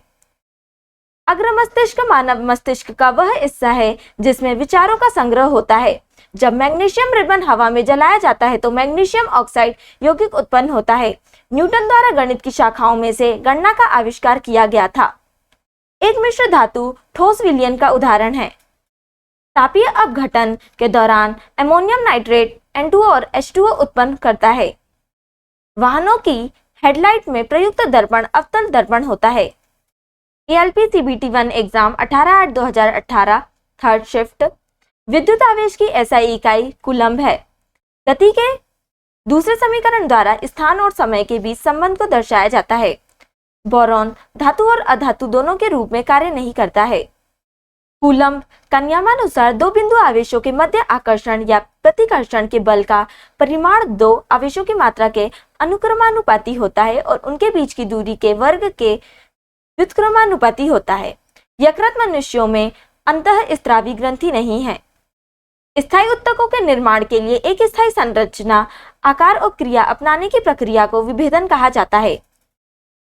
अग्र मस्तिष्क मानव मस्तिष्क का वह हिस्सा है जिसमें विचारों का संग्रह होता है। जब मैग्नीशियम रिबन हवा में जलाया जाता है तो मैग्नीशियम ऑक्साइड यौगिक उत्पन्न होता है। न्यूटन द्वारा गणित की शाखाओं में से गणना का आविष्कार किया गया था। एक मिश्र धातु ठोस विलयन का उदाहरण है। तापीय अपघटन के दौरान अमोनियम नाइट्रेट N2O और H2O उत्पन्न करता है। वाहनों की हेडलाइट में प्रयुक्त दर्पण अवतल दर्पण होता है। ALP CBT1 exam 18/8/2018 third shift. विद्युत आवेश की SI इकाई कूलम्ब है। गति के दूसरे समीकरण द्वारा स्थान और समय के बीच संबंध को दर्शाया जाता है। बोरॉन धातु और अधातु दोनों के रूप में कार्य नहीं करता है। कूलम्ब का नियमानुसार दो बिंदु आवेशों के मध्य आकर्षण या प्रतिकर्षण के बल का परिमाण दो आवेशों की मात्रा के अनुक्रमानुपाती होता है और उनके बीच की दूरी के वर्ग के व्युत्क्रमानुपाती होता है। यकृत मनुष्यों में अंतःस्रावी ग्रंथि नहीं है। स्थायी उत्तकों के निर्माण के लिए एक स्थायी संरचना, आकार और क्रिया अपनाने की प्रक्रिया को विभेदन कहा जाता है।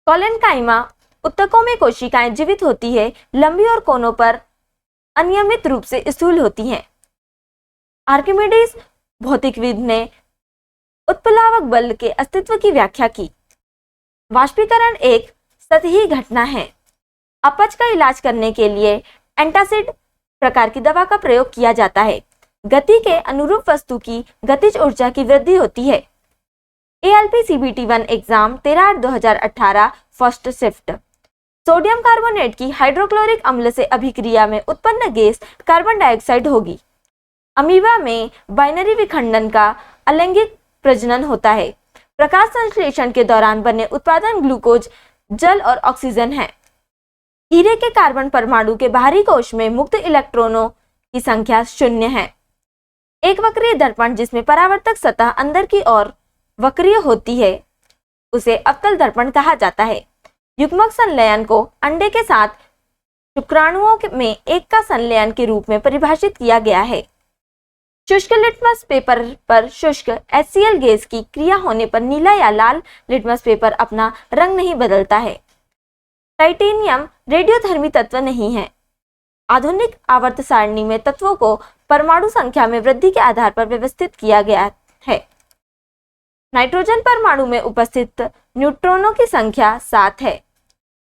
कोलेनकाइमा उत्तकों में कोशिकाएं जीवित होती है, लंबी और कोनों पर अनियमित रूप से स्थूल होती हैं। आर्किमिडीज भौतिकविद ने उत्प्लावक बल के अस्तित्व की व्याख्या की। वाष्पीकरण एक सतही घटना है। अपच का इलाज करने के लिए एंटासिड प्रकार की दवा का प्रयोग किया जाता है। गति के अनुरूप वस्तु की गतिज ऊर्जा की वृद्धि होती है। ALP CBT1 exam 13/8/2018 first shift. Sodium carbonate की हाइड्रोक्लोरिक अम्ल से अभिक्रिया में उत्पन्न गैस कार्बन डाइऑक्साइड होगी। अमीबा में बाइनरी विखंडन का अलैंगिक प्रजनन होता है। प्रकाश संश्लेषण के दौरान बने उत्पादन ग्लूकोज, जल और ऑक्सीजन है। हीरे के कार्बन परमाणु के बाहरी कोश में मुक्त इलेक्ट्रॉनों की संख्या 0 है। एक वक्रीय दर्पण जिसमें परावर्तक सतह अंदर की ओर वक्रीय होती है उसे अवतल दर्पण कहा जाता है। युग्मक संलयन को अंडे के साथ शुक्राणुओं में एक का संलयन के रूप में परिभाषित किया गया है। शुष्क लिटमस पेपर पर शुष्क HCl गैस की क्रिया होने पर नीला या लाल लिटमस पेपर अपना रंग नहीं बदलता है। टाइटेनियम रेडियोधर्मी तत्व नहीं है। आधुनिक आवर्त सारणी में तत्वों को परमाणु संख्या में वृद्धि के आधार पर व्यवस्थित किया गया है। नाइट्रोजन परमाणु में उपस्थित न्यूट्रॉनों की संख्या 7 है।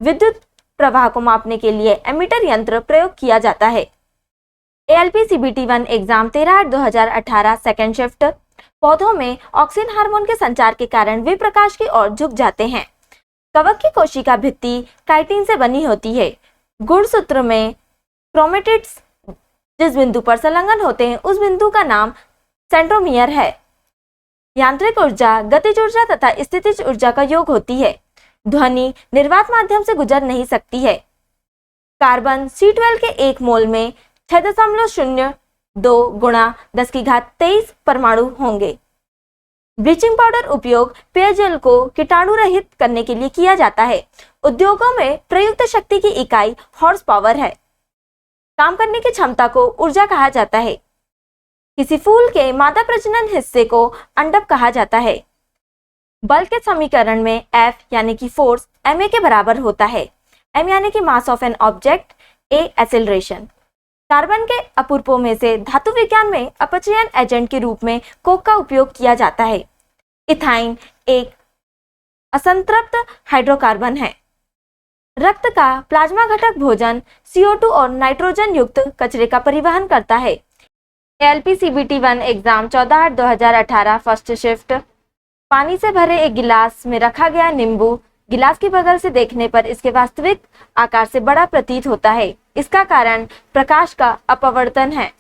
विद्युत प्रवाह को मापने के लिए एमीटर यंत्र प्रयोग किया जाता है। ALP CBT1 exam 13/8/2018 second shift. पौधों में ऑक्सिन हार्मोन के संचार के कारण वे प्रकाश की ओर झुक जाते हैं। कवक की कोशिका भित्ति काइटिन से बनी होती है। गुणसूत्र में क्रोमेटिड्स जिस बिंदु पर संलग्न होते हैं उस बिंदु का नाम सेंट्रोमियर है। यांत्रिक ऊर्जा गतिज ऊर्जा तथा स्थितिज ऊर्जा का योग होती है। ध्वनि निर्वात माध्यम से गुजर नहीं सकती है। कार्बन C12 के 1 मोल में 6.02 गुणा 10⁻23 परमाणु होंगे। ब्लीचिंग पाउडर उपयोग पेयजल को कीटाणु रहित करने के लिए किया जाता है। उद्योगों में प्रयुक्त शक्ति की इकाई हॉर्स पावर है। काम करने की क्षमता को ऊर्जा कहा जाता है। किसी फूल के मादा प्रजनन हिस्से को अंडक कहा जाता है। बल के समीकरण में F यानी कि फोर्स ma के बराबर होता है। m यानी कि mass of an object, a acceleration. Carbon के अपूर्वों में से धातु विज्ञान में अपचयन एजेंट के रूप में कोक का उपयोग किया जाता है। इथाइन एक असंतृप्त हाइड्रोकार्बन है। रक्त का प्लाज्मा घटक भोजन CO2 और नाइट्रोजन युक्त कचरे का परिवहन करता है। ALP CBT1 exam 14/8/2018 first shift. पानी से भरे एक गिलास में रखा गया नींबू गिलास की बगल से देखने पर इसके वास्तविक आकार से बड़ा प्रतीत होता है। इसका कारण प्रकाश का अपवर्तन है।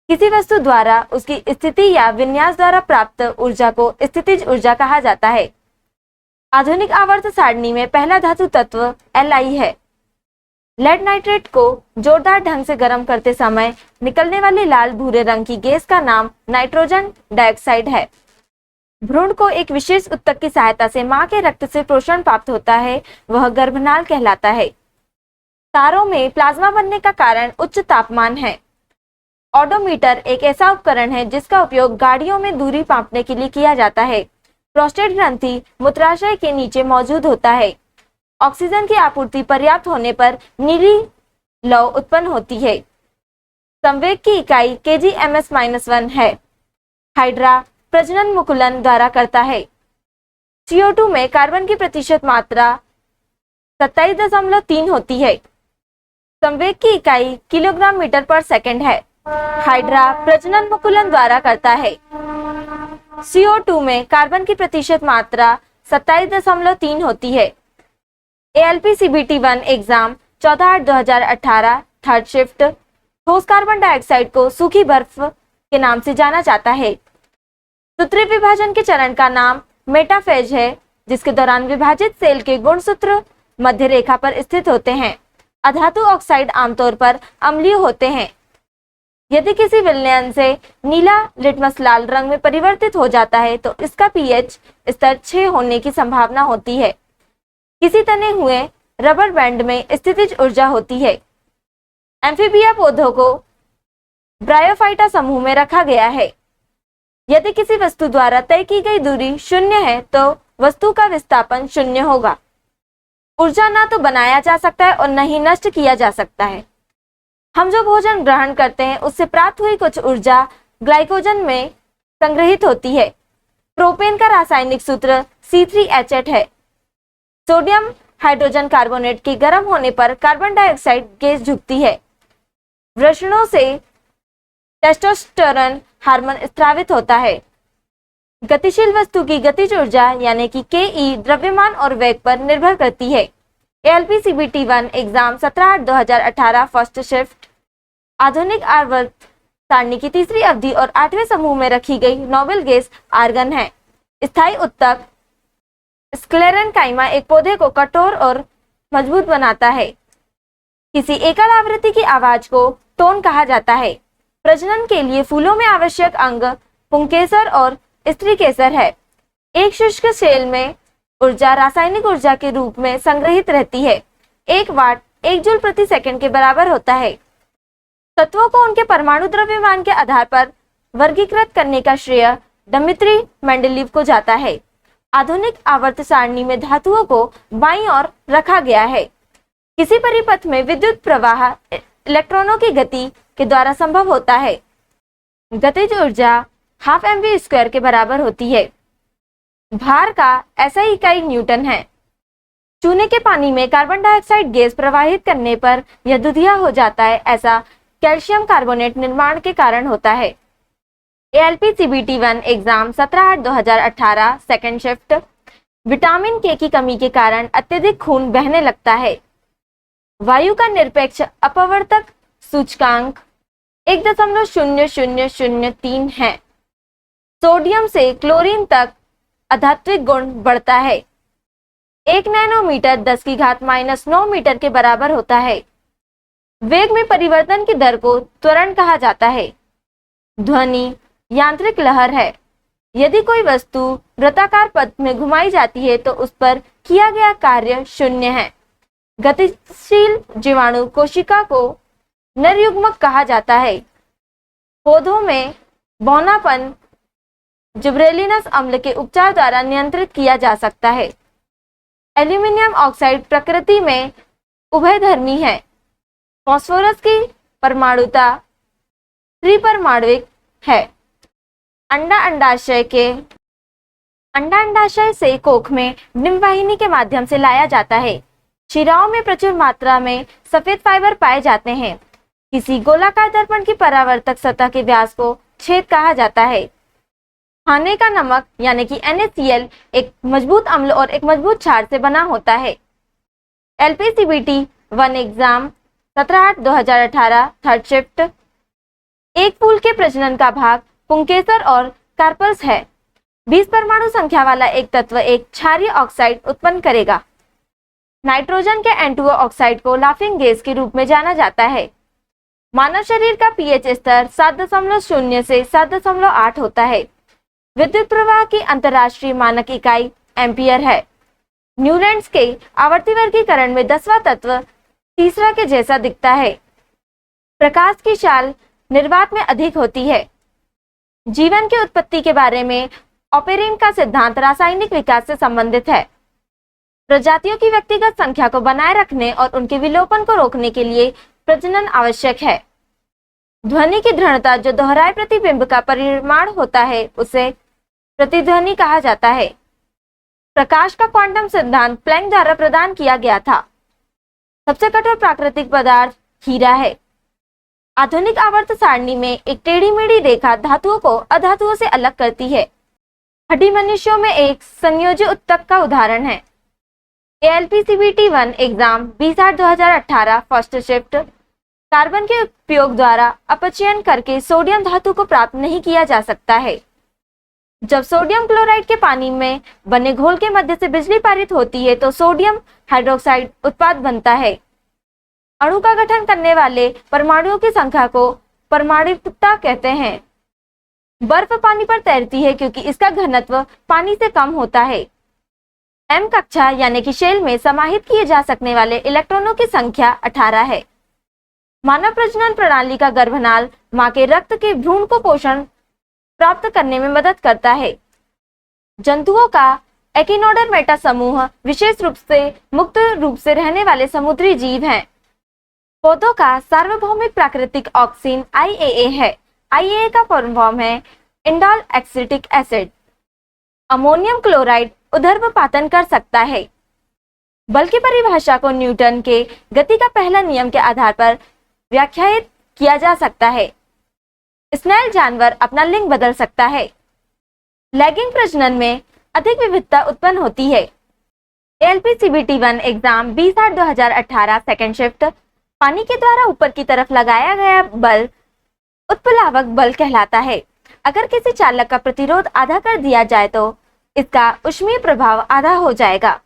किसी वस्तु द्वारा उसकी स्थिति या विन्यास द्वारा प्राप्त ऊर्जा को स्थितिज ऊर्जा कहा जाता है। आधुनिक आवर्त सारणी में पहला धातु तत्व Li है। लेड नाइट्रेट को जोरदार ढंग से गर्म करते समय निकलने वाली लाल भूरे रंग की गैस का नाम नाइट्रोजन डाइऑक्साइड है। भ्रूण को एक विशेष उत्तक की सहायता से मां के रक्त से पोषण प्राप्त होता है, वह गर्भनाल कहलाता है। तारों में प्लाज्मा बनने का कारण उच्च तापमान है। ओडोमीटर एक ऐसा उपकरण है जिसका उपयोग गाड़ियों में दूरी मापने के लिए किया जाता है। प्रोस्टेट ग्रंथि मूत्राशय के नीचे मौजूद होता है। ऑक्सीजन की आपूर्ति पर्याप्त होने पर नीली लौ उत्पन्न होती है। संवेग की इकाई kgms-1 है। हाइड्रा प्रजनन मुकुलन द्वारा करता है। CO2 में कार्बन की प्रतिशत मात्रा 27.3 होती है। संवेग की इकाई किलोग्राम मीटर पर सेकंड है। हाइड्रा प्रजनन मुकुलन द्वारा करता है। CO2 में कार्बन की प्रतिशत मात्रा 27.3 होती है। ALP CBT1 exam 14/8/2018 third shift. ठोस कार्बन डाइऑक्साइड को सूखी बर्फ के नाम से जाना जाता है। सूत्री विभाजन के चरण का नाम मेटाफेज है, जिसके दौरान विभाजित सेल के गुणसूत्र मध्य रेखा पर स्थित होते हैं। अधातु ऑक्साइड आमतौर पर अम्लीय होते हैं। यदि किसी विलयन से नीला लिटमस लाल रंग में परिवर्तित हो जाता है तो इसका पीएच स्तर 6 होने की संभावना होती है। किसी तने हुए रबर बैंड में स्थितिज ऊर्जा होती है। एम्फीबिया पौधों को ब्रायोफाइटा समूह में रखा गया है। यदि किसी वस्तु द्वारा तय की गई दूरी 0 है तो वस्तु का विस्थापन 0 होगा। ऊर्जा ना तो बनाया जा सकता है और न ही नष्ट किया जा सकता है। हम जो भोजन ग्रहण करते हैं उससे प्राप्त हुई कुछ ऊर्जा ग्लाइकोजन में संग्रहित होती है। प्रोपेन का रासायनिक सूत्र C3H8 है। सोडियम हाइड्रोजन कार्बोनेट के गर्म होने पर कार्बन डाइऑक्साइड गैस झुकती है। वृषणों से टेस्टोस्टेरोन हार्मोन स्रावित होता है। गतिशील वस्तु की गतिज ऊर्जा यानी कि Ke द्रव्यमान और वेग पर निर्भर करती है। ALP CBT 1 exam 17/8/2018 first shift. आधुनिक आवर्त सारणी की तीसरी अवधि और 8वें समूह में रखी गई नोबेल गैस आर्गन है। स्थायी उत्तक स्क्लेरेनकाइमा एक पौधे को कठोर और मजबूत बनाता है। किसी एकल आवृत्ति की आवाज को टोन कहा जाता है। प्रजनन के लिए फूलों में आवश्यक अंग पुंकेसर और स्त्रीकेसर है। एक शुष्क सेल में ऊर्जा रासायनिक ऊर्जा के रूप में संग्रहित रहती है। 1 वाट 1 जूल प्रति सेकंड के बराबर होता है। तत्वों को उनके परमाणु द्रव्यमान के आधार पर वर्गीकृत करने का श्रेय डिमित्री मेंडेलीव को जाता है। आधुनिक आवर्त सारणी में धातुओं को बाईं ओर रखा गया है। किसी परिपथ में विद्युत प्रवाह इलेक्ट्रॉनों की गति के द्वारा संभव होता है। गतिज ऊर्जा 12 mv² के बराबर होती है। भार का SI इकाई न्यूटन है। चूने के पानी में कार्बन डाइऑक्साइड गैस प्रवाहित करने पर यह दुधिया हो जाता है। ऐसा कैल्शियम कार्बोनेट निर्माण के कारण होता है। ALP CBT 1 exam 17/8/2018 second shift. Vitamin K की कमी के कारण अत्यधिक खून बहने लगता है। वायु का निरपेक्ष अपवर्तक सूचकांक 1.0003 है। सोडियम से क्लोरीन तक अधात्विक गुण बढ़ता है। 1 नैनोमीटर 10⁻⁻9 मीटर के बराबर होता है। वेग में परिवर्तन की दर को त्वरण कहा जाता है। ध्वनि यांत्रिक लहर है। यदि कोई वस्तु वृत्ताकार पथ में घुमाई जाती है तो उस पर किया गया कार्य 0 है। गतिशील जीवाणु कोशिका को नरयुग्मक कहा जाता है। पौधों में बौनापन जिब्रेलिनस अम्ल के उपचार द्वारा नियंत्रित किया जा सकता है। एल्यूमिनियम ऑक्साइड प्रकृति में उभयधर्मी है। फास्फोरस की परमाणुता त्रिपरमाण्विक है। अंडाशय से कोख में डिम्बवाहिनी के माध्यम से लाया जाता है। शिराओं में प्रचुर मात्रा में सफेद फाइबर पाए जाते हैं। किसी गोलाकार दर्पण की परावर्तक सतह के व्यास को छेद कहा जाता है। खाने का नमक यानी कि NaCl एक मजबूत अम्ल और एक मजबूत क्षार से बना होता है। LP CBT 1 exam 17/8/2018 third shift. एक फूल के प्रजनन का भाग पुंकेसर और कार्पल्स है। 20 परमाणु संख्या वाला एक तत्व एक क्षारीय ऑक्साइड उत्पन्न करेगा। नाइट्रोजन के N2O ऑक्साइड को लाफिंग गैस के रूप में जाना जाता है। मानव शरीर का pH स्तर 7.0 से 7.8 होता है। विद्युत प्रवाह की अंतरराष्ट्रीय मानक इकाई एम्पियर है। न्यूलैंड्स के आवर्ती वर्गीकरण में 10वां तत्व तीसरा के जैसा दिखता है। प्रकाश की चाल निर्वात में अधिक होती है। जीवन की उत्पत्ति के बारे में ऑपेरिन का सिद्धांत रासायनिक विकास से संबंधित है। प्रजातियों की व्यक्तिगत संख्या को बनाए रखने और उनके विलोपन को रोकने के लिए प्रजनन आवश्यक है। ध्वनि की दृढ़ता जो दोहराए प्रतिबिंब का परिमाण होता है उसे प्रतिध्वनि कहा जाता है। प्रकाश का क्वांटम सिद्धांत प्लैंक द्वारा प्रदान किया गया था। सबसे कठोर प्राकृतिक पदार्थ हीरा है। आधुनिक आवर्त सारणी में एक टेढ़ी मेढ़ी रेखा धातुओं को अधातुओं से अलग करती है। हड्डी मनुष्यों में एक संयोजी उत्तक का उदाहरण है। ALP CBT 1 exam 20/8/2018 first shift. Carbon के उपयोग द्वारा अपचयन करके सोडियम धातु को प्राप्त नहीं किया जा सकता है। जब सोडियम क्लोराइड के पानी में बने घोल के मध्य से बिजली पारित होती है तो सोडियम हाइड्रोक्साइड उत्पाद बनता है। अणु का गठन करने वाले परमाणुओं की संख्या को परमाणुकता कहते हैं। बर्फ पानी पर तैरती है क्योंकि इसका घनत्व पानी से कम होता है। एम कक्षा यानी कि शेल में समाहित किए जा सकने वाले इलेक्ट्रॉनों की संख्या 18 है। मानव प्रजनन प्रणाली का गर्भनाल मां के रक्त के भ्रूण को पोषण प्राप्त करने में मदद करता है। जंतुओं का एकिनोडर मेटा समूह विशेष रूप से मुक्त रूप से रहने वाले समुद्री जीव हैं। पौधों का सार्वभौमिक प्राकृतिक ऑक्सीन IAA है। IAA का फॉर्म है indole acetic acid. Ammonium chloride उदर्भपातन कर सकता है। बल की परिभाषा को न्यूटन के गति का पहला नियम के आधार पर व्याख्यायित किया जा सकता है। स्नेल जानवर अपना लिंग बदल सकता है। लैगिंग प्रजनन में अधिक विविधता उत्पन्न होती है। ALP CBT1 exam 20/8/2018 second shift. पानी के द्वारा ऊपर की तरफ लगाया गया बल उत्प्लावक बल कहलाता है। अगर किसी चालक का प्रतिरोध आधा कर दिया जाए तो इसका ऊष्मीय प्रभाव आधा हो जाएगा।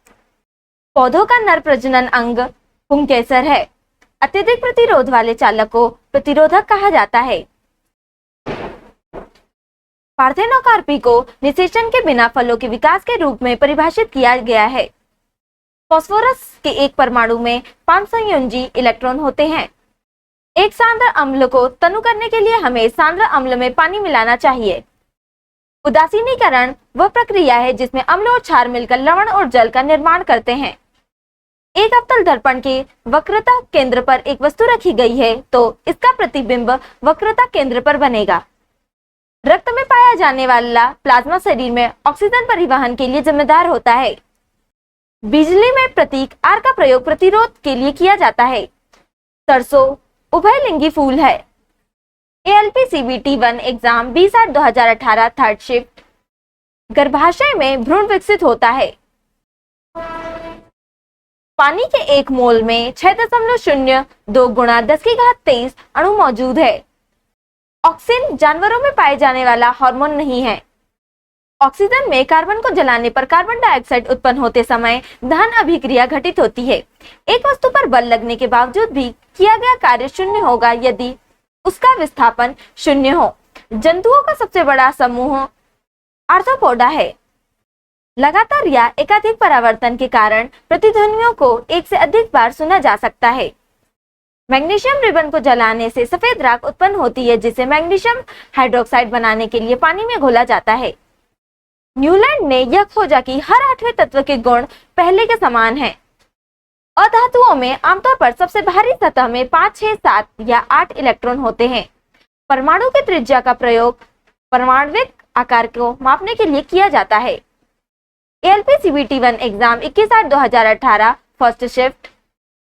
पौधों का नर प्रजनन अंग पुंकेसर है। अत्यधिक प्रतिरोध वाले चालक को प्रतिरोधक कहा जाता है। पार्थेनोकार्पी को निषेचन के बिना फलों के विकास के रूप में परिभाषित किया गया है। फास्फोरस के एक परमाणु में 5 संयोजी इलेक्ट्रॉन होते हैं। एक सांद्र अम्ल को तनु करने के लिए हमें सांद्र अम्ल में पानी मिलाना चाहिए। उदासीनीकरण वह प्रक्रिया है जिसमें अम्ल और क्षार मिलकर लवण और जल का निर्माण करते हैं। एक अवतल दर्पण के वक्रता केंद्र पर एक वस्तु रखी गई है तो इसका प्रतिबिंब वक्रता केंद्र पर बनेगा। रक्त में पाया जाने वाला प्लाज्मा शरीर में ऑक्सीजन परिवहन के लिए जिम्मेदार होता है। बिजली में प्रतीक R का प्रयोग प्रतिरोध के लिए किया जाता है। सरसों उभयलिंगी फूल है। ALP CBT1 exam 20/8/2018 third shift. गर्भाशय में भ्रूण विकसित होता है। पानी के 1 मोल में 6.02 गुणा 10⁻23 अणु मौजूद है। ऑक्सिन जानवरों में पाए जाने वाला हार्मोन नहीं है। ऑक्सीजन में कार्बन को जलाने पर कार्बन डाइऑक्साइड उत्पन्न होते समय दहन अभिक्रिया घटित होती है। एक वस्तु पर बल लगने के बावजूद भी किया गया कार्य शून्य होगा यदि उसका विस्थापन शून्य हो। जंतुओं का सबसे बड़ा समूह आर्थ्रोपोडा है। लगातार या एकाधिक परावर्तन के कारण प्रतिध्वनियों को एक से अधिक बार सुना जा सकता है। मैग्नीशियम रिबन को जलाने से सफेद राख उत्पन्न होती है जिसे मैग्नीशियम हाइड्रोक्साइड बनाने के लिए पानी में घोला जाता है। न्यूलैंड ने यह खोजा कि हर 8वें तत्व के गुण पहले के समान हैं। अधातुओं में आमतौर पर सबसे बाहरी सतह में 5, 6, 7 या 8 इलेक्ट्रॉन होते हैं। परमाणु की त्रिज्या का प्रयोग परमाणविक आकार को मापने के लिए किया जाता है। ALP CBT1 exam 21/8/2018 first shift.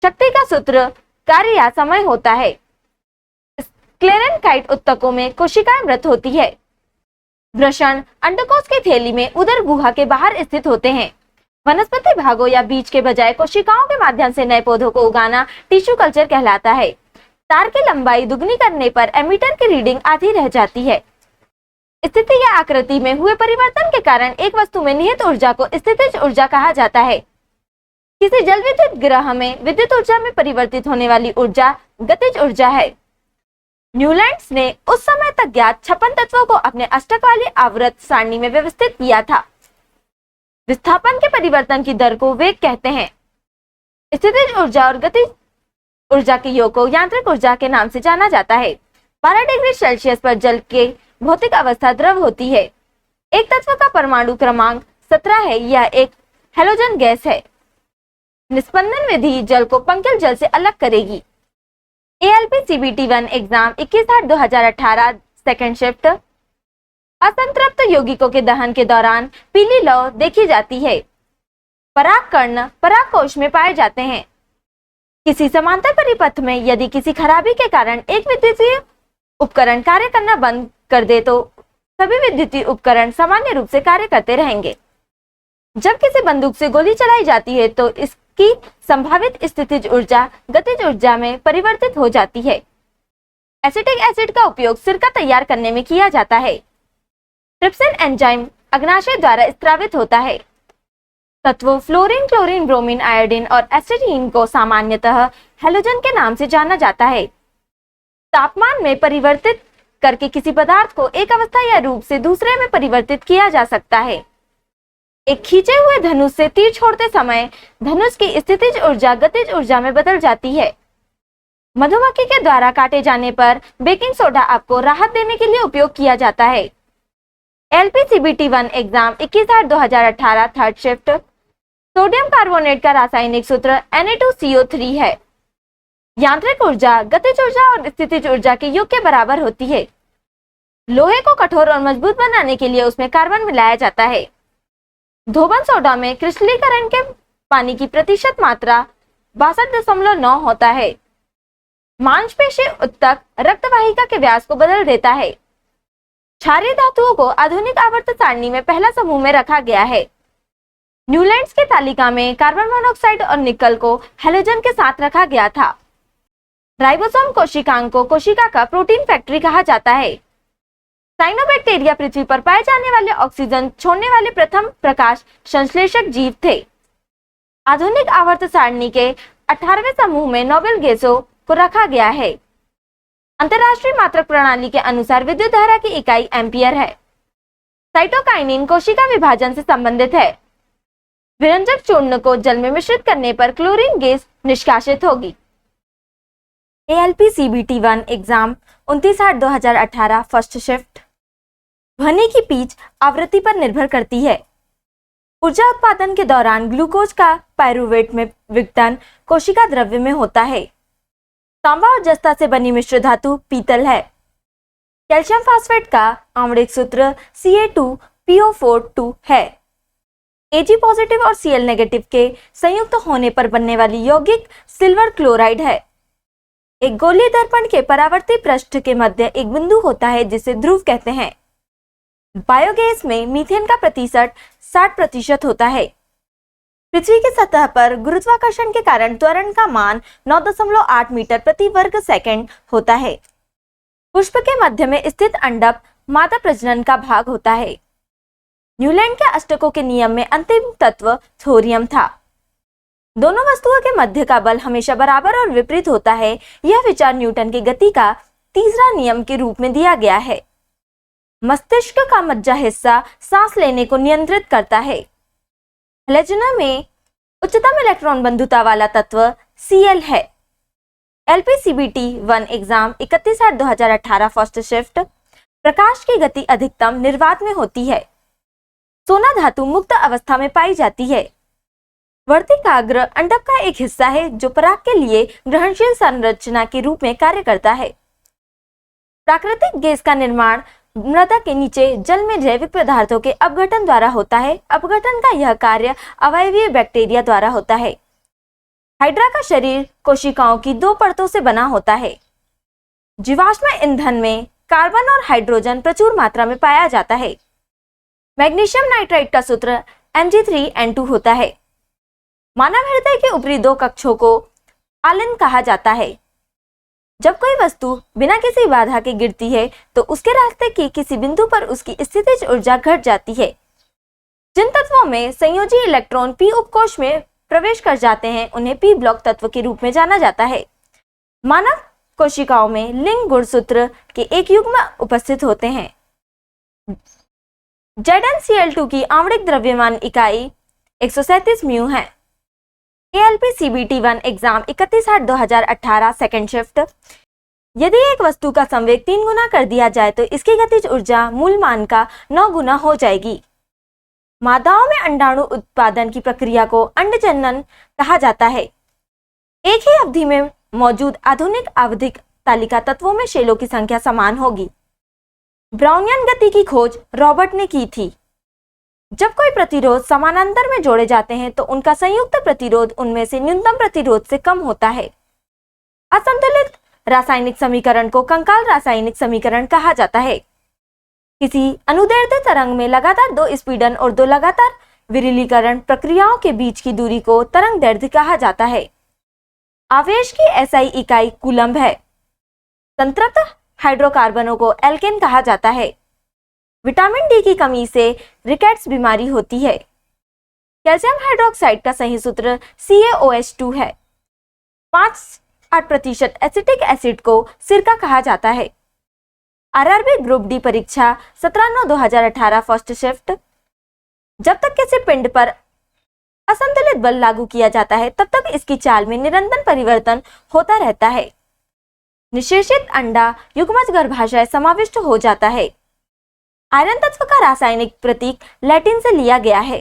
शक्ति का सूत्र कार्य या समय होता है। स्क्लेरेनकाइट उत्तकों में कोशिकाएं मृत होती है। वृषण अंडकोश की थैली में उदर गुहा के बाहर स्थित होते हैं। वनस्पति भागों या बीज के बजाय कोशिकाओं के माध्यम से नए पौधों को उगाना टिश्यू कल्चर कहलाता है। तार की लंबाई दुगनी करने पर एमीटर की रीडिंग आधी रह जाती है। स्थिति या आकृति में हुए परिवर्तन के कारण एक वस्तु में निहित ऊर्जा को स्थितिज ऊर्जा कहा जाता है। किसी जल विद्युत ग्रह में विद्युत ऊर्जा में परिवर्तित होने वाली ऊर्जा गतिज ऊर्जा है। न्यूलैंड्स ने उस समय तक ज्ञात 56 तत्वों को अपने अष्टक वाली आवर्त सारणी में व्यवस्थित किया था। विस्थापन के परिवर्तन की दर को वेग कहते हैं। स्थितिज ऊर्जा और गतिज ऊर्जा के योग को यांत्रिक ऊर्जा के नाम से जाना जाता है। 12 डिग्री सेल्सियस पर जल के भौतिक अवस्था द्रव होती है। एक तत्व का परमाणु क्रमांक 17 है। यह एक हैलोजन गैस है। निस्पंदन विधि जल को पंकिल जल से अलग करेगी। ALP CBT1 exam 21/8/2018 second shift. असंतृप्त यौगिकों के दहन के दौरान पीली लौ देखी जाती है। परागकण परागकोश में पाए जाते हैं। किसी समांतर परिपथ में यदि किसी खराबी के कारण एक विद्युतीय उपकरण कार्य करना बंद कर दे तो सभी विद्युतीय उपकरण सामान्य रूप से कार्य करते रहेंगे। जब किसी बंदूक से गोली चलाई जाती है तो इसकी संभावित स्थितिज ऊर्जा गतिज ऊर्जा में परिवर्तित हो जाती है। एसिटिक एसिड का उपयोग सिरका तैयार करने में किया जाता है। ट्रिप्सिन एंजाइम अग्नाशय द्वारा स्रावित होता है। तत्वों फ्लोरीन, क्लोरीन, ब्रोमीन, आयोडीन और एसिटीन को सामान्यतः हैलोजन के नाम से जाना जाता है। तापमान में परिवर्तित करके किसी पदार्थ को एक अवस्था या रूप से दूसरे में परिवर्तित किया जा सकता है। एक खींचे हुए धनुष से तीर छोड़ते समय धनुष की स्थितिज ऊर्जा गतिज ऊर्जा में बदल जाती है। मधुमक्खी के द्वारा काटे जाने पर बेकिंग सोडा आपको राहत देने के लिए उपयोग किया जाता है। LPCBT1 exam 21/8/2018 third shift. Sodium carbonate का रासायनिक सूत्र Na2CO3 है। यांत्रिक ऊर्जा गतिज ऊर्जा और स्थितिज ऊर्जा के योग के बराबर होती है। लोहे को कठोर और मजबूत बनाने के लिए उसमें कार्बन मिलाया जाता है। धोबन सोडा में क्रिस्टलीकरण के पानी की प्रतिशत मात्रा 62.9 होता है। मांसपेशी उत्तक रक्तवाहिका के व्यास को बदल देता है। क्षारीय धातुओं को आधुनिक आवर्त सारणी में पहला समूह में रखा गया है। न्यूलैंड्स की तालिका में कार्बन मोनोऑक्साइड और निकल को हैलोजन के साथ रखा गया था। राइबोसोम कोशिकांग को कोशिका का प्रोटीन फैक्ट्री कहा जाता है। साइनोबैक्टीरिया पृथ्वी पर पाए जाने वाले ऑक्सीजन छोड़ने वाले प्रथम प्रकाश संश्लेषक जीव थे। आधुनिक आवर्त सारणी के 18वें समूह में नोबेल गैसों को रखा गया है। अंतरराष्ट्रीय मात्रक प्रणाली के अनुसार विद्युत धारा की इकाई एम्पियर है। साइटोकाइनिन कोशिका विभाजन से संबंधित है। विरंजक चूर्ण को जल में मिश्रित करने पर क्लोरीन गैस निष्कासित होगी। ALPCBT1 exam 29/8/2018 first shift. ध्वनि की पिच आवृत्ति पर निर्भर करती है। ऊर्जा उत्पादन के दौरान ग्लूकोज का पायरुवेट में विघटन कोशिका द्रव्य में होता है। तांबा और जस्ता से बनी मिश्र धातु पीतल है। कैल्शियम फास्फेट का आणविक सूत्र Ca2PO42 है। Ag पॉजिटिव और Cl नेगेटिव के संयुक्त होने पर बनने वाली यौगिक सिल्वर क्लोराइड है। एक गोलीय दर्पण के परावर्ती पृष्ठ के मध्य एक बिंदु होता है जिसे ध्रुव कहते हैं। बायोगैस में मीथेन का प्रतिशत 60% होता है। पृथ्वी की सतह पर गुरुत्वाकर्षण के कारण त्वरण का मान 9.8 मीटर प्रति वर्ग सेकंड होता है। पुष्प के मध्य में स्थित अंडक मादा प्रजनन का भाग होता है। न्यूलैंड के अष्टकों के नियम में अंतिम तत्व थोरियम था। दोनों वस्तुओं के मध्य का बल हमेशा बराबर और विपरीत होता है। यह विचार न्यूटन की गति का तीसरा नियम के रूप में दिया गया है। मस्तिष्क का मज्जा हिस्सा सांस लेने को नियंत्रित करता है। हैलोजन में उच्चतम इलेक्ट्रॉन बंधुता वाला तत्व Cl है। LPCBT1 exam 31/8/2018 first shift. प्रकाश की गति अधिकतम निर्वात में होती है। सोना धातु मुक्त अवस्था में पाई जाती है। वर्तिकाग्र अंडक का एक हिस्सा है जो पराग के लिए ग्रहणशील संरचना के रूप में कार्य करता है। प्राकृतिक गैस का निर्माण मृदा के नीचे जल में जैविक पदार्थों के अपघटन द्वारा होता है। अपघटन का यह कार्य अवयवीय बैक्टीरिया द्वारा होता है। हाइड्रा का शरीर कोशिकाओं की 2 परतों से बना होता है। जीवाश्म ईंधन में कार्बन और हाइड्रोजन प्रचुर मात्रा में पाया जाता है। मैग्नीशियम नाइट्राइड का सूत्र Mg3N2 होता है। मानव हृदय के ऊपरी 2 कक्षों को आलिन कहा जाता है। जब कोई वस्तु बिना किसी बाधा के गिरती है तो उसके रास्ते के किसी बिंदु पर उसकी स्थितिज ऊर्जा घट जाती है। जिन तत्वों में संयोजी इलेक्ट्रॉन p उपकोश में प्रवेश कर जाते हैं उन्हें p ब्लॉक तत्व के रूप में जाना जाता है। मानव कोशिकाओं में लिंग गुणसूत्र के एक युग्म उपस्थित होते हैं। ZnCl2 की आणविक द्रव्यमान इकाई 137 म्यू है। ALPCBT1 exam 31/8/2018 second shift. यदि एक वस्तु का संवेग 3 गुना कर दिया जाए तो इसकी गतिज ऊर्जा मूल मान का 9 गुना हो जाएगी। मादाओं में अंडाणु उत्पादन की प्रक्रिया को अंडजनन कहा जाता है। एक ही अवधि में मौजूद आधुनिक आवधिक तालिका तत्वों में शेलों की संख्या समान होगी। ब्राउनियन गति की खोज रॉबर्ट ने की थी। जब कोई प्रतिरोध समानांतर में जोड़े जाते हैं तो उनका संयुक्त प्रतिरोध उनमें से न्यूनतम प्रतिरोध से कम होता है। असंतुलित रासायनिक समीकरण को कंकाल रासायनिक समीकरण कहा जाता है। किसी अनुदैर्ध्य तरंग में लगातार 2 स्पीडन और 2 लगातार विरलीकरण प्रक्रियाओं के बीच की दूरी को तरंग दैर्ध्य कहा जाता है। आवेश की SI इकाई कूलम्ब है। संतृप्त हाइड्रोकार्बनों को एल्केन कहा जाता है। विटामिन डी की कमी से रिकेट्स बीमारी होती है। कैल्शियम हाइड्रोक्साइड का सही सूत्र CaOH2 है। 5-8% एसिटिक एसिड को सिरका कहा जाता है। आरआरबी ग्रुप डी परीक्षा 17/9/2018 फर्स्ट शिफ्ट। जब तक किसी पिंड पर असंतुलित बल लागू किया जाता है तब तक इसकी चाल में निरंतर परिवर्तन होता रहता है। निषेचित अंडा युग्मज गर्भाशय समाविष्ट हो जाता है। आयरन तत्व का रासायनिक प्रतीक लैटिन से लिया गया है।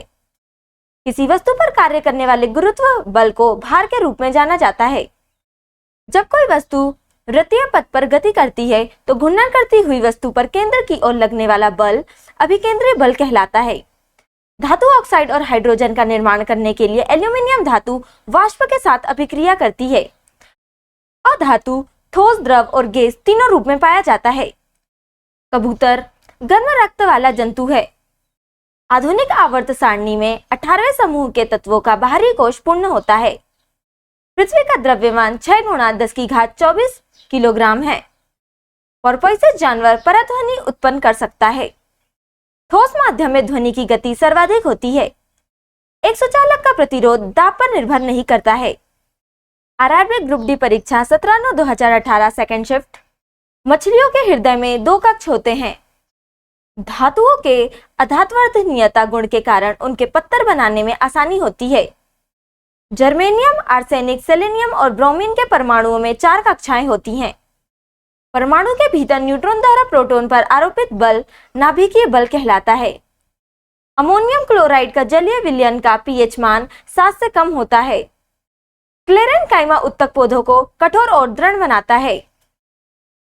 किसी वस्तु पर कार्य करने वाले गुरुत्व बल को भार के रूप में जाना जाता है। जब कोई वस्तु वृत्तीय पथ पर गति करती है तो घूर्णन करती हुई वस्तु पर केंद्र की ओर लगने वाला बल अभिकेंद्रीय बल कहलाता है। धातु ऑक्साइड और हाइड्रोजन का निर्माण करने के लिए एल्यूमिनियम धातु वाष्प के साथ अभिक्रिया करती है। अधातु ठोस, द्रव और गैस तीनों रूप में पाया जाता है। कबूतर गर्म रक्त वाला जंतु है। आधुनिक आवर्त सारणी में 18वें समूह के तत्वों का बाहरी कोश पूर्ण होता है। पृथ्वी का द्रव्यमान 6×10⁻24 किलोग्राम है। पोर्पोइसिस जानवर पराध्वनि उत्पन्न कर सकता है। ठोस माध्यम में ध्वनि की गति सर्वाधिक होती है। एक सुचालक का प्रतिरोध दाब पर निर्भर नहीं करता है। आरआरबी ग्रुप डी परीक्षा 17/9/2018 सेकेंड शिफ्ट। मछलियों के हृदय में 2 कक्ष होते हैं। धातुओं के अधात्वर्धनीयता गुण के कारण उनके पत्थर बनाने में आसानी होती है। जर्मेनियम, आर्सेनिक, सेलेनियम और ब्रोमीन के परमाणुओं में 4 कक्षाएं होती हैं। परमाणु के भीतर न्यूट्रॉन द्वारा प्रोटॉन पर आरोपित बल नाभिकीय बल कहलाता है। अमोनियम क्लोराइड का जलीय विलयन का pH मान 7 से कम होता है। क्लेरेनकाइमा उत्तक पौधों को कठोर और दृढ़ बनाता है।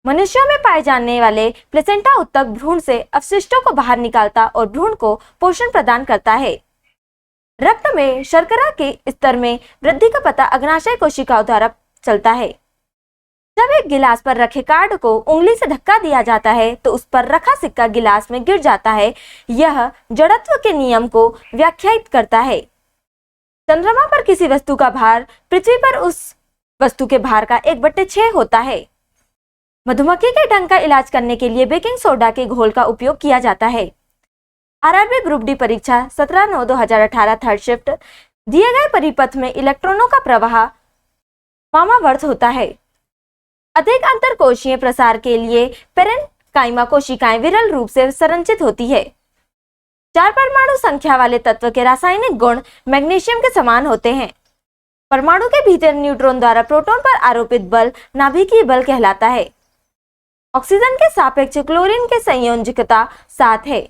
मनुष्यों में पाए जाने वाले प्लेसेंटा उत्तक भ्रूण से अवशिष्टों को बाहर निकालता और भ्रूण को पोषण प्रदान करता है। रक्त में शर्करा के स्तर में वृद्धि का पता अग्नाशय कोशिकाओं द्वारा चलता है। जब एक गिलास पर रखे कार्ड को उंगली से धक्का दिया जाता है तो उस पर रखा सिक्का गिलास में गिर जाता है। यह जड़त्व के नियम को व्याख्यायित करता है। चंद्रमा पर किसी वस्तु का भार पृथ्वी पर उस वस्तु के भार का 1/6 होता है। मधुमक्खी के डंक का इलाज करने के लिए बेकिंग सोडा के घोल का उपयोग किया जाता है। आरआरबी ग्रुप डी परीक्षा 17/9/2018 थर्ड शिफ्ट। दिए गए परिपथ में इलेक्ट्रॉनों का प्रवाह वामावर्त होता है। अधिक अंतरकोशीय प्रसार के लिए पेरेन्काइमा कोशिकाएं विरल रूप से संरचित होती है। 4 परमाणु संख्या वाले तत्व के रासायनिक गुण मैग्नीशियम के समान होते हैं। परमाणु के भीतर न्यूट्रॉन द्वारा प्रोटॉन पर आरोपित बल नाभिकीय बल कहलाता है। ऑक्सीजन के सापेक्ष क्लोरीन के संयोजकता 7 है।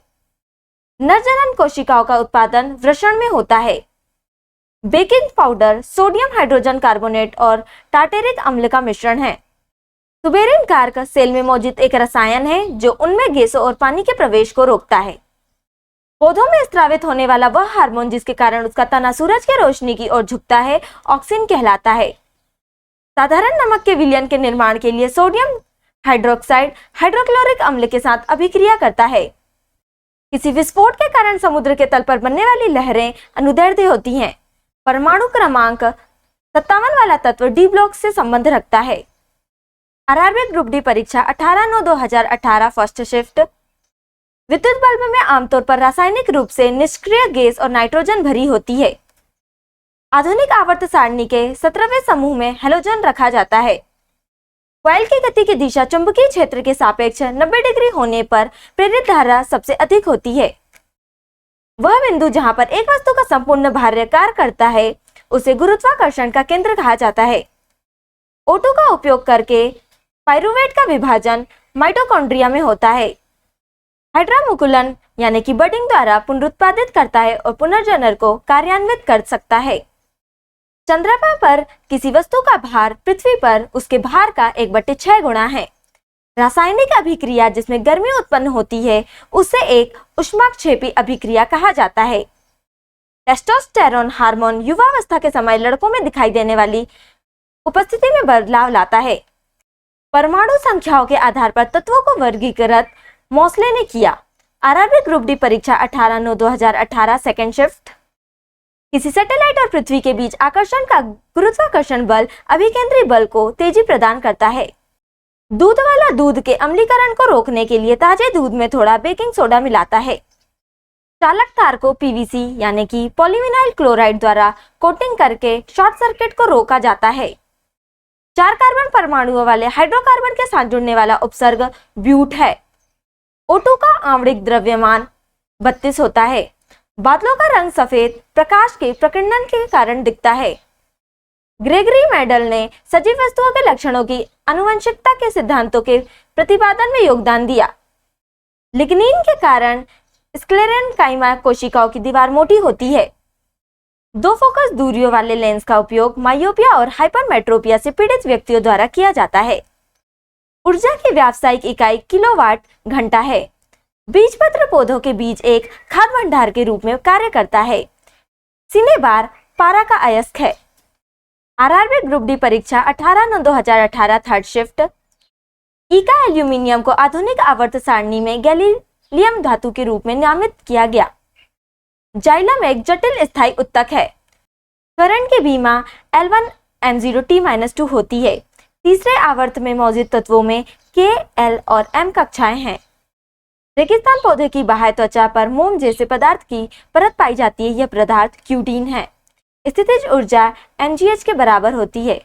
नरजनन कोशिकाओं का उत्पादन वृषण में होता है। Baking powder sodium hydrogen carbonate और टार्टेरिक अम्ल का मिश्रण है। सुबेरिन कारक सेल में मौजूद एक रसायन है जो उनमें गैसों और पानी के प्रवेश को रोकता है। पौधों में स्रावित होने वाला वह हार्मोन जिसके कारण उसका तना सूरज की रोशनी की ओर झुकता है ऑक्सिन कहलाता है। साधारण नमक के विलयन के निर्माण के लिए सोडियम हाइड्रोक्साइड हाइड्रोक्लोरिक अम्ल के साथ अभिक्रिया करता है। किसी विस्फोट के कारण समुद्र के तल पर बनने वाली लहरें अनुदैर्ध्य होती हैं। परमाणु क्रमांक 57 वाला तत्व डी ब्लॉक से संबंध रखता है। आरआरबी ग्रुप डी परीक्षा 18/9/2018 फर्स्ट शिफ्ट। विद्युत बल्ब में आमतौर पर रासायनिक रूप से निष्क्रिय गैस और नाइट्रोजन भरी होती है। आधुनिक आवर्त सारणी के 17वें समूह में हैलोजन रखा जाता है। कॉइल की गति की दिशा चुंबकीय क्षेत्र के सापेक्ष 90 डिग्री होने पर प्रेरित धारा सबसे अधिक होती है। वह बिंदु जहां पर एक वस्तु का संपूर्ण भार कार्य करता है उसे गुरुत्वाकर्षण का केंद्र कहा जाता है। O2 का उपयोग करके पाइरुवेट का विभाजन माइटोकॉन्ड्रिया में होता है। हाइड्रामुकुलन यानी कि बडिंग द्वारा पुनरुत्पादित करता है और पुनर्जनन को कार्यान्वित कर सकता है। चंद्रमा पर किसी वस्तु का भार पृथ्वी पर उसके भार का 1/6 गुना है। रासायनिक अभिक्रिया जिसमें गर्मी उत्पन्न होती है उसे एक ऊष्माक्षेपी अभिक्रिया कहा जाता है। टेस्टोस्टेरोन हार्मोन युवावस्था के समय लड़कों में दिखाई देने वाली उपस्थिति में बदलाव लाता है। परमाणु संख्याओं के आधार पर तत्वों को वर्गीकृत मोसले ने किया। आरआरबी ग्रुप डी परीक्षा 18/9/2018 सेकेंड शिफ्ट। किसी सैटेलाइट और पृथ्वी के बीच आकर्षण का गुरुत्वाकर्षण बल अभिकेंद्री बल को तेजी प्रदान करता है। दूध वाला दूध के अम्लीकरण को रोकने के लिए ताजे दूध में थोड़ा बेकिंग सोडा मिलाता है। चालक तार को पीवीसी यानी कि पॉलीविनाइल क्लोराइड द्वारा कोटिंग करके शॉर्ट सर्किट को रोका जाता है। 4 कार्बन परमाणुओं वाले हाइड्रोकार्बन के साथ जुड़ने वाला उपसर्ग ब्यूट है। O2 का आणविक द्रव्यमान 32 होता है। बादलों का रंग सफेद प्रकाश के प्रकीर्णन के कारण दिखता है। ग्रेगरी मेंडल ने सजीव वस्तुओं के लक्षणों की आनुवंशिकता के सिद्धांतों के प्रतिपादन में योगदान दिया। लिग्निन के कारण स्क्लेरेनकाइमा कोशिकाओं की दीवार मोटी होती है। 2 फोकस दूरियों वाले लेंस का उपयोग मायोपिया और हाइपरमेट्रोपिया से पीड़ित व्यक्तियों द्वारा किया जाता है। ऊर्जा की व्यावसायिक इकाई किलोवाट घंटा है। बीजपत्र पौधों के बीज एक खाद्य भंडार के रूप में कार्य करता है। सिनेबार पारा का अयस्क है। आरआरबी ग्रुप डी परीक्षा 18/9/2018 थर्ड शिफ्ट। ईका एल्यूमिनियम को आधुनिक आवर्त सारणी में गैलीलियम धातु के रूप में नामित किया गया। जाइलम एक जटिल स्थायी उत्तक है। करंट की बीमा L1M0T-2 होती है। तीसरे आवर्त में मौजूद तत्वों में K, L और M कक्षाएं हैं। रेगिस्तान पौधे की बाह्य त्वचा पर मोम जैसे पदार्थ की परत पाई जाती है। यह पदार्थ क्यूटीन है। स्थितिज ऊर्जा mgh के बराबर होती है।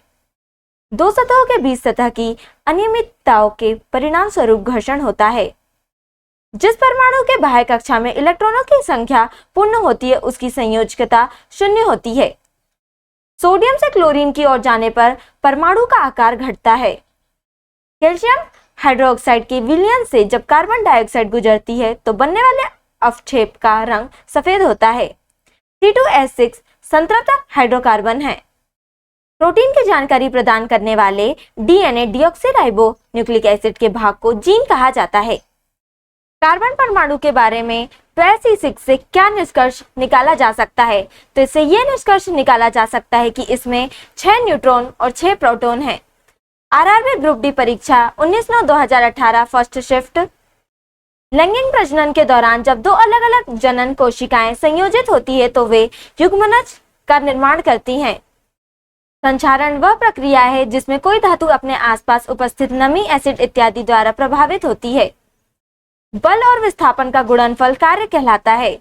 2 सतहों के बीच सतह की अनियमितताओं के परिणाम स्वरूप घर्षण होता है। जिस परमाणु के बाह्य कक्षा में इलेक्ट्रॉनों की संख्या पूर्ण होती है उसकी संयोजकता 0 होती है। सोडियम से क्लोरीन की ओर जाने पर परमाणु का आकार घटता है। कैल्शियम हाइड्रोक्साइड के विलयन से जब कार्बन डाइऑक्साइड गुजरती है तो बनने वाले अवक्षेप का रंग सफेद होता है। C2H6 संतृप्त हाइड्रोकार्बन है। प्रोटीन की जानकारी प्रदान करने वाले डीएनए डीऑक्सीराइबो न्यूक्लिक एसिड के भाग को जीन कहा जाता है। कार्बन परमाणु के बारे में 12C6 से क्या निष्कर्ष निकाला जा सकता है? तो इससे यह निष्कर्ष निकाला जा सकता है कि इसमें 6 न्यूट्रॉन और 6 प्रोटॉन हैं। आरआरबी ग्रुप डी परीक्षा 19/9/2018 फर्स्ट शिफ्ट। लैंगिक प्रजनन के दौरान जब 2 अलग अलग जनन कोशिकाएं संयोजित होती है तो वे युग्मनज का निर्माण करती हैं। संचारण वह प्रक्रिया है जिसमें कोई धातु अपने आसपास उपस्थित नमी, एसिड इत्यादि द्वारा प्रभावित होती है। बल और विस्थापन का गुणनफल कार्य कहलाता है।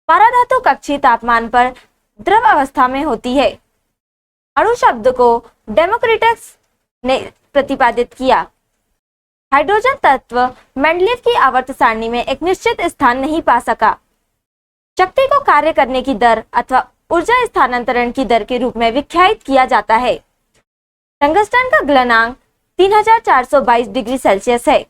पाराधातु कक्षीय तापमान पर द्रव अवस्था में होती है। अणु शब्द को डेमोक्रिटस ने प्रतिपादित किया। हाइड्रोजन तत्व मेंडलीव की आवर्त सारणी में एक निश्चित स्थान नहीं पा सका। शक्ति को कार्य करने की दर अथवा ऊर्जा स्थानांतरण की दर के रूप में व्याख्यायित किया जाता है। टंगस्टन का गलनांक 3422 डिग्री सेल्सियस है।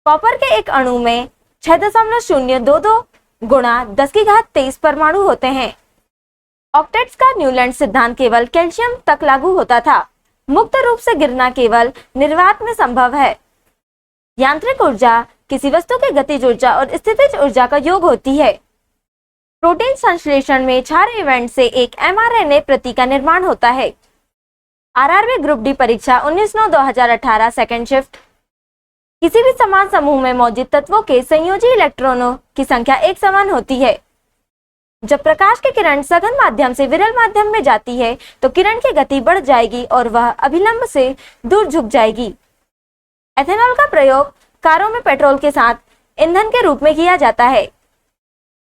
कॉपर के एक अणु में 6.022 गुणा 10⁻23 परमाणु होते हैं। ऑक्टेट्स का न्यूलैंड सिद्धांत केवल कैल्शियम तक लागू होता था। मुक्त रूप से गिरना केवल निर्वात में संभव है। यांत्रिक ऊर्जा किसी वस्तु की गतिज ऊर्जा और स्थितिज ऊर्जा का योग होती है। प्रोटीन संश्लेषण में क्षार इवेंट से एक mRNA प्रति का निर्माण होता है। आरआरबी ग्रुप डी परीक्षा 19/9/2018 सेकंड शिफ्ट। किसी भी समान समूह में मौजूद तत्वों के संयोजी इलेक्ट्रॉनों की संख्या एक समान होती है। जब प्रकाश की किरण सघन माध्यम से विरल माध्यम में जाती है तो किरण की गति बढ़ जाएगी और वह अभिलंब से दूर झुक जाएगी। एथेनॉल का प्रयोग कारों में पेट्रोल के साथ ईंधन के रूप में किया जाता है।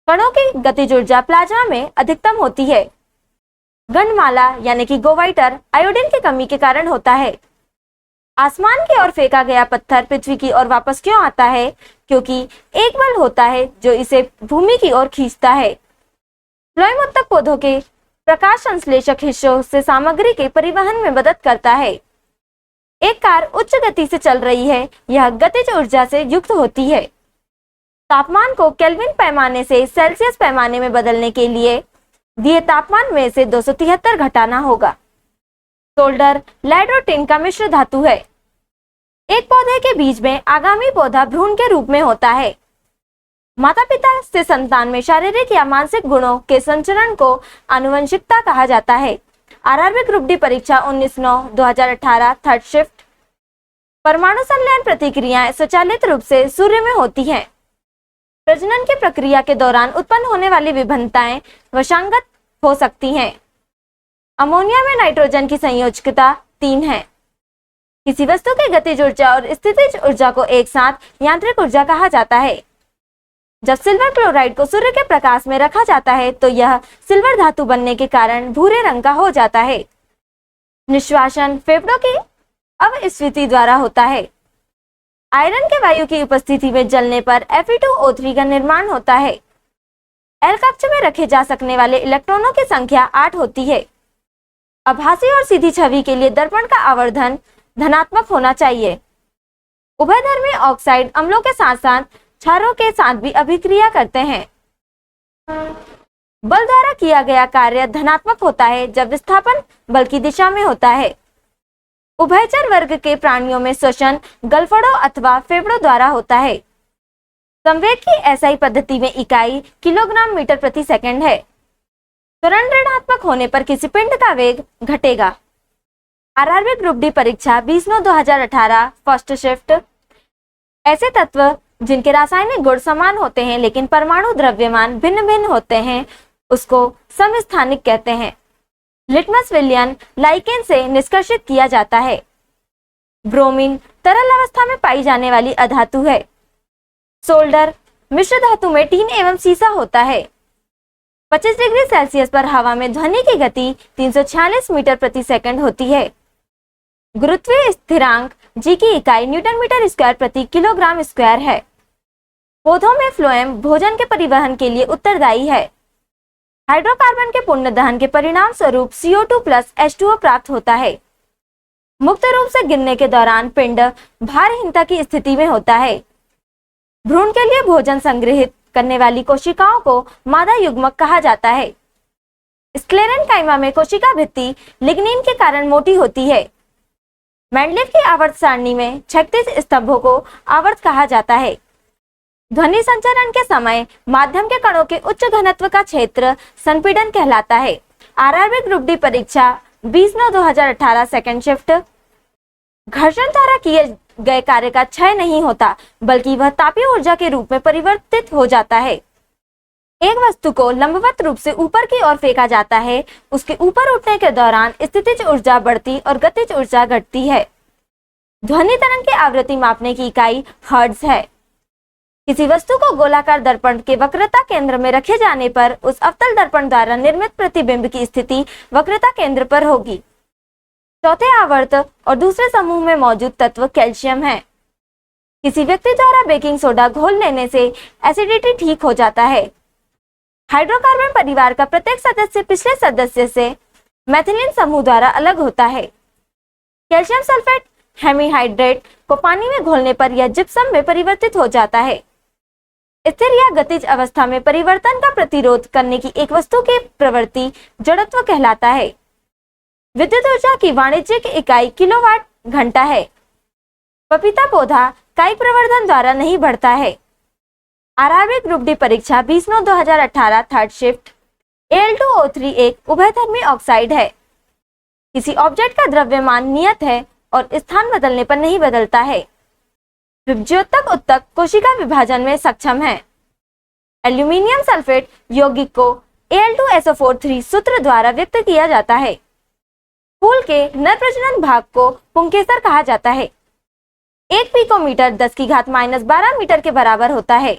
कणों की गतिज ऊर्जा प्लाज्मा में अधिकतम होती है। गंधमाला यानी कि गोवाइटर आयोडीन की कमी के कारण होता है। आसमान की ओर फेंका गया पत्थर पृथ्वी की ओर वापस क्यों आता है? क्योंकि एक बल होता है जो इसे भूमि की ओर खींचता है। फ्लोएम उत्तक पौधों के प्रकाश संश्लेषक हिस्सों से सामग्री के परिवहन में मदद करता है। एक कार उच्च गति से चल रही है, यह गतिज ऊर्जा से युक्त होती है। तापमान को केल्विन पैमाने से सेल्सियस पैमाने में बदलने के लिए दिए तापमान में से 273 घटाना होगा। सोल्डर लेड और टिन का मिश्र धातु है। एक पौधे के बीज में आगामी पौधा भ्रूण के रूप में होता है। माता पिता से संतान में शारीरिक या मानसिक गुणों के संचरण को आनुवंशिकता कहा जाता है। आरआरबी ग्रुप डी परीक्षा 19/9/2018 थर्ड शिफ्ट। परमाणु संलयन प्रतिक्रियाएं स्वचालित रूप से सूर्य में होती हैं। प्रजनन की प्रक्रिया के दौरान उत्पन्न होने वाली विभिन्नताएं वशांगत हो सकती हैं। अमोनिया में नाइट्रोजन की संयोजकता 3 है। किसी वस्तु की गतिज ऊर्जा और स्थितिज ऊर्जा को एक साथ यांत्रिक ऊर्जा कहा जाता है। जब सिल्वर क्लोराइड को सूर्य के प्रकाश में रखा जाता है तो यह सिल्वर धातु बनने के कारण भूरे रंग का हो जाता है। निश्वासन फेफड़ों की अवस्फीति द्वारा होता है। आयरन के वायु की उपस्थिति में जलने पर Fe2O3 का निर्माण होता है। L कक्ष में रखे जा सकने वाले इलेक्ट्रॉनों की संख्या 8 होती है। आभासी और सीधी छवि के लिए दर्पण का आवर्धन धनात्मक होना चाहिए। उभयधर्मी ऑक्साइड अम्लों के साथ साथ क्षारों के साथ भी अभिक्रिया करते हैं। बल द्वारा किया गया कार्य धनात्मक होता है जब विस्थापन बल की दिशा में होता है। उभयचर वर्ग के प्राणियों में श्वसन गलफड़ों अथवा फेफड़ों द्वारा होता है। संवेग की एसआई पद्धति में इकाई किलोग्राम मीटर प्रति सेकंड है। त्वरण ऋणात्मक होने पर किसी पिंड का वेग घटेगा। आरआरबी ग्रुप डी परीक्षा 20/9/2018 फर्स्ट शिफ्ट। ऐसे तत्व जिनके रासायनिक गुण समान होते हैं लेकिन परमाणु द्रव्यमान भिन्न भिन्न होते हैं उसको समस्थानिक कहते हैं। लिटमस विलयन लाइकेन से निष्कर्षित किया जाता है। ब्रोमीन तरल अवस्था में पाई जाने वाली अधातु है। सोल्डर मिश्र धातु में टीन एवं सीसा होता है। 25 डिग्री सेल्सियस पर हवा में ध्वनि की गति 346 मीटर प्रति सेकंड होती है। गुरुत्वीय स्थिरांक जी की इकाई न्यूटन मीटर स्क्वायर प्रति किलोग्राम स्क्वायर है। पौधों में फ्लोएम भोजन के परिवहन के लिए उत्तरदायी है। हाइड्रोकार्बन के पूर्ण दहन के परिणाम स्वरूप CO2 प्लस H2O प्राप्त होता है। मुक्त रूप से गिरने के दौरान पिंड भारहीनता की स्थिति में होता है। भ्रूण के लिए भोजन संग्रहित करने वाली कोशिकाओं को मादा युग्मक कहा जाता है। स्क्लेरेनकाइमा में कोशिका भित्ति लिग्निन के कारण मोटी होती है। मेंडलीव की आवर्त सारणी में 36 स्तंभों को आवर्त कहा जाता है। ध्वनि संचरण के समय माध्यम के कणों के उच्च घनत्व का क्षेत्र संपीड़न कहलाता है। आरआरबी ग्रुप डी परीक्षा 20/9/2018 सेकंड शिफ्ट। घर्षण द्वारा किए गए कार्य का क्षय नहीं होता बल्कि वह तापीय ऊर्जा के रूप में परिवर्तित हो जाता है। एक वस्तु को लंबवत रूप से ऊपर की ओर फेंका जाता है। उसके ऊपर उठने के दौरान स्थितिज ऊर्जा बढ़ती और गतिज ऊर्जा घटती है। ध्वनि तरंग की आवृत्ति मापने की इकाई हर्ट्ज है। किसी वस्तु को गोलाकार दर्पण के वक्रता केंद्र में रखे जाने पर उस अवतल दर्पण द्वारा निर्मित प्रतिबिंब की स्थिति वक्रता केंद्र पर होगी। चौथे आवर्त और दूसरे समूह में मौजूद तत्व कैल्शियम है। किसी व्यक्ति द्वारा बेकिंग सोडा घोल लेने से एसिडिटी ठीक हो जाता है। हाइड्रोकार्बन परिवार का प्रत्येक सदस्य पिछले सदस्य से मेथिलीन समूह द्वारा अलग होता है। कैल्शियम सल्फेट हेमीहाइड्रेट को पानी में घोलने पर यह जिप्सम में परिवर्तित हो जाता है। स्थिर या गतिज अवस्था में परिवर्तन का प्रतिरोध करने की एक वस्तु की प्रवृत्ति जड़त्व कहलाता है। विद्युत ऊर्जा की वाणिज्यिक इकाई किलोवाट घंटा है। पपीता पौधा काई प्रवर्धन द्वारा नहीं बढ़ता है। आरआरबी ग्रुप डी परीक्षा 20/9/2018 थर्ड शिफ्ट। Al2O3 एक उभयधर्मी ऑक्साइड है। किसी ऑब्जेक्ट का द्रव्यमान नियत है और स्थान बदलने पर नहीं बदलता है। विभज्योतक उत्तक कोशिका विभाजन में सक्षम है। एल्यूमिनियम सल्फेट यौगिक को Al2SO4 सूत्र द्वारा व्यक्त किया जाता है। फूल के नर प्रजनन भाग को पुंकेसर कहा जाता है। 1 पिकोमीटर 10⁻12 मीटर के बराबर होता है।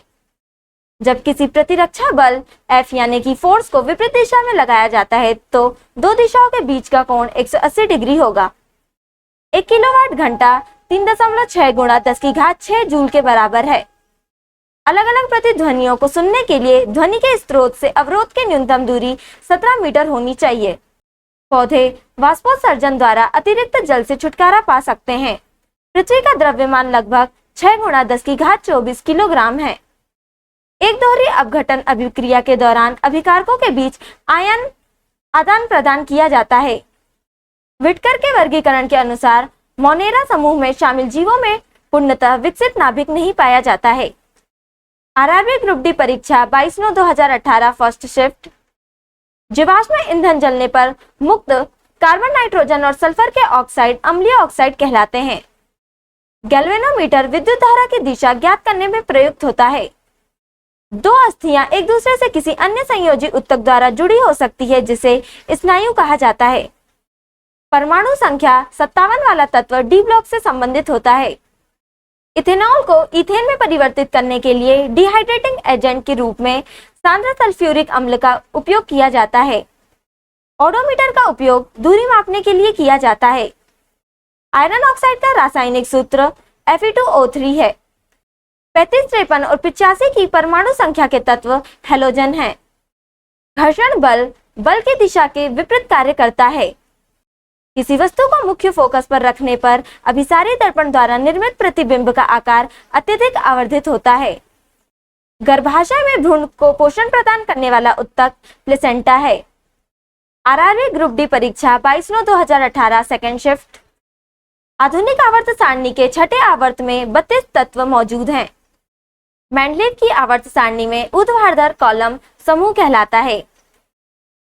जब किसी प्रतिरक्षा बल F यानी कि फोर्स को विपरीत दिशा में लगाया जाता है तो दो दिशाओं के बीच का कोण 180 डिग्री होगा। 1 किलोवाट घंटा 3.6 गुणा 10⁶ जूल के बराबर है। अलग अलग प्रतिध्वनियों को सुनने के लिए ध्वनि के स्रोत से अवरोध की न्यूनतम दूरी 17 मीटर होनी चाहिए। पौधे वाष्पोत्सर्जन द्वारा अतिरिक्त जल से छुटकारा पा सकते हैं। पृथ्वी का द्रव्यमान लगभग 6 गुणा 10⁻24 किलोग्राम है। एक दोहरी अपघटन अभिक्रिया के दौरान अभिकारकों के बीच आयन आदान प्रदान किया जाता है। विटकर के वर्गीकरण के अनुसार मोनेरा समूह में शामिल जीवों में पूर्णतः विकसित नाभिक नहीं पाया जाता है। आरआरबी ग्रुप डी परीक्षा 22/9/2018 फर्स्ट शिफ्ट। जीवाश्म ईंधन जलने पर मुक्त कार्बन, नाइट्रोजन और सल्फर के ऑक्साइड अम्लीय ऑक्साइड कहलाते हैं। गैल्वेनोमीटर विद्युत धारा की दिशा ज्ञात करने में प्रयुक्त होता है। दो अस्थियां एक दूसरे से किसी अन्य संयोजी उत्तक द्वारा जुड़ी हो सकती है जिसे स्नायु कहा जाता है। परमाणु संख्या 57 वाला तत्व डी ब्लॉक से संबंधित होता है। इथेनॉल को इथेन में परिवर्तित करने के लिए डिहाइड्रेटिंग एजेंट के रूप में सांद्र सल्फ्यूरिक अम्ल का उपयोग किया जाता है। ओडोमीटर का उपयोग दूरी मापने के लिए किया जाता है। आयरन ऑक्साइड का रासायनिक सूत्र Fe2O3 है। 35, 53 और 85 की परमाणु संख्या के तत्व हैलोजन हैं। घर्षण बल बल की दिशा के विपरीत कार्य करता है। किसी वस्तु को मुख्य फोकस पर रखने पर अभिसारी दर्पण द्वारा निर्मित प्रतिबिंब का आकार अत्यधिक आवर्धित होता है। गर्भाशय में भ्रूण को पोषण प्रदान करने वाला उत्तक प्लेसेंटा है। आरआरबी ग्रुप डी परीक्षा 22/9/2018 सेकेंड शिफ्ट। आधुनिक आवर्त सारणी के छठे आवर्त में 32 तत्व मौजूद हैं। मेंडलीव की आवर्त सारणी में ऊर्ध्वाधर कॉलम समूह कहलाता है।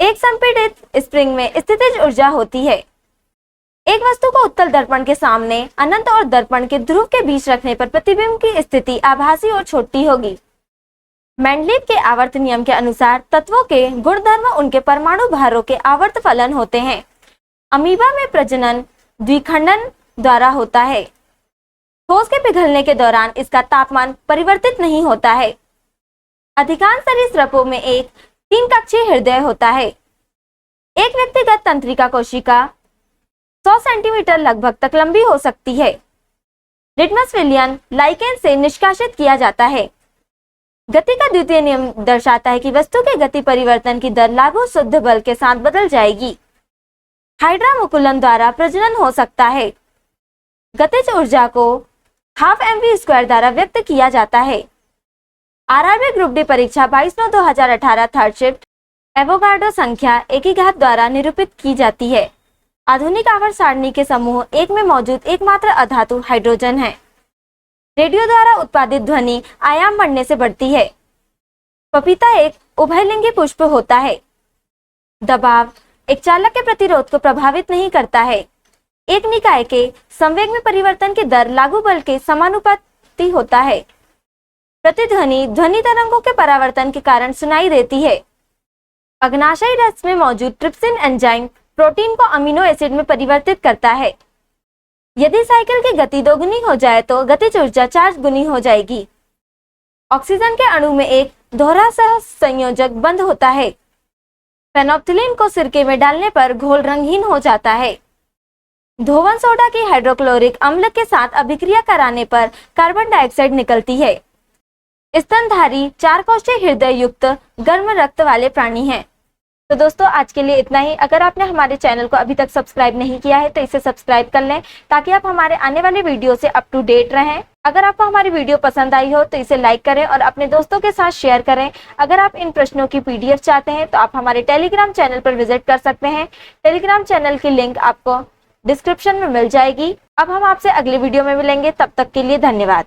एक संपीड़ित स्प्रिंग में स्थितिज ऊर्जा होती है। एक वस्तु को उत्तल दर्पण के सामने अनंत और दर्पण के ध्रुव के बीच रखने पर प्रतिबिंब की स्थिति आभासी और छोटी होगी। मेंडलीव के आवर्त नियम के अनुसार तत्वों के गुणधर्म उनके परमाणु भारों के आवर्त फलन होते हैं। अमीबा में प्रजनन द्विखंडन द्वारा होता है। ठोस के पिघलने के दौरान इसका तापमान परिवर्तित नहीं होता है। अधिकांश सरीसृपों में एक 3 कक्षीय हृदय होता है। एक व्यक्तिगत तंत्रिका कोशिका 100 सेंटीमीटर लगभग तक लंबी हो सकती है। लिटमस विलयन लाइकेन से निष्कासित किया जाता है। गति का द्वितीय नियम दर्शाता है कि वस्तु के गति परिवर्तन की दर लागू शुद्ध बल के साथ बदल जाएगी। हाइड्रा मुकुलन द्वारा प्रजनन हो सकता है। गतिज ऊर्जा को 12 mv² द्वारा व्यक्त किया जाता है। आरआरबी ग्रुप डी परीक्षा 22/9/2018 थर्ड शिफ्ट। एवोगाड्रो संख्या एकीघात द्वारा निरूपित की जाती है। आधुनिक आवर्त सारणी के समूह 1 में मौजूद एकमात्र अधातु हाइड्रोजन है। रेडियो द्वारा उत्पादित ध्वनि आयाम बढ़ने से बढ़ती है। पपीता एक उभयलिंगी पुष्प होता है। दबाव एक चालक के प्रतिरोध को प्रभावित नहीं करता है। एक निकाय के संवेग में परिवर्तन की दर लागू बल के समानुपाती होता है। प्रतिध्वनि ध्वनि तरंगों के परावर्तन के कारण सुनाई देती है। अग्नाशयी रस में मौजूद ट्रिप्सिन एंजाइम प्रोटीन को अमीनो एसिड में परिवर्तित करता है। यदि साइकिल की गति 2 गुनी हो जाए तो गतिज ऊर्जा 4 गुनी हो जाएगी। ऑक्सीजन के अणु में एक दोहरा सह संयोजक बंद होता है। फेनोप्थिलीन को सिरके में डालने पर घोल रंगहीन हो जाता है। धोवन सोडा की हाइड्रोक्लोरिक अम्ल के साथ अभिक्रिया कराने पर कार्बन डाइऑक्साइड निकलती है। स्तनधारी 4 कोशीय हृदय युक्त गर्म रक्त वाले प्राणी हैं। तो दोस्तों आज के लिए इतना ही। अगर आपने हमारे चैनल को अभी तक सब्सक्राइब नहीं किया है तो इसे सब्सक्राइब कर लें ताकि आप हमारे आने वाले वीडियो से अप टू डेट रहें। अगर आपको हमारी वीडियो पसंद आई हो तो इसे लाइक करें और अपने दोस्तों के साथ शेयर करें। अगर आप इन प्रश्नों की PDF चाहते हैं तो आप हमारे टेलीग्राम चैनल पर विजिट कर सकते हैं। टेलीग्राम चैनल की लिंक आपको डिस्क्रिप्शन में मिल जाएगी। अब हम आपसे अगले वीडियो में मिलेंगे, तब तक के लिए धन्यवाद।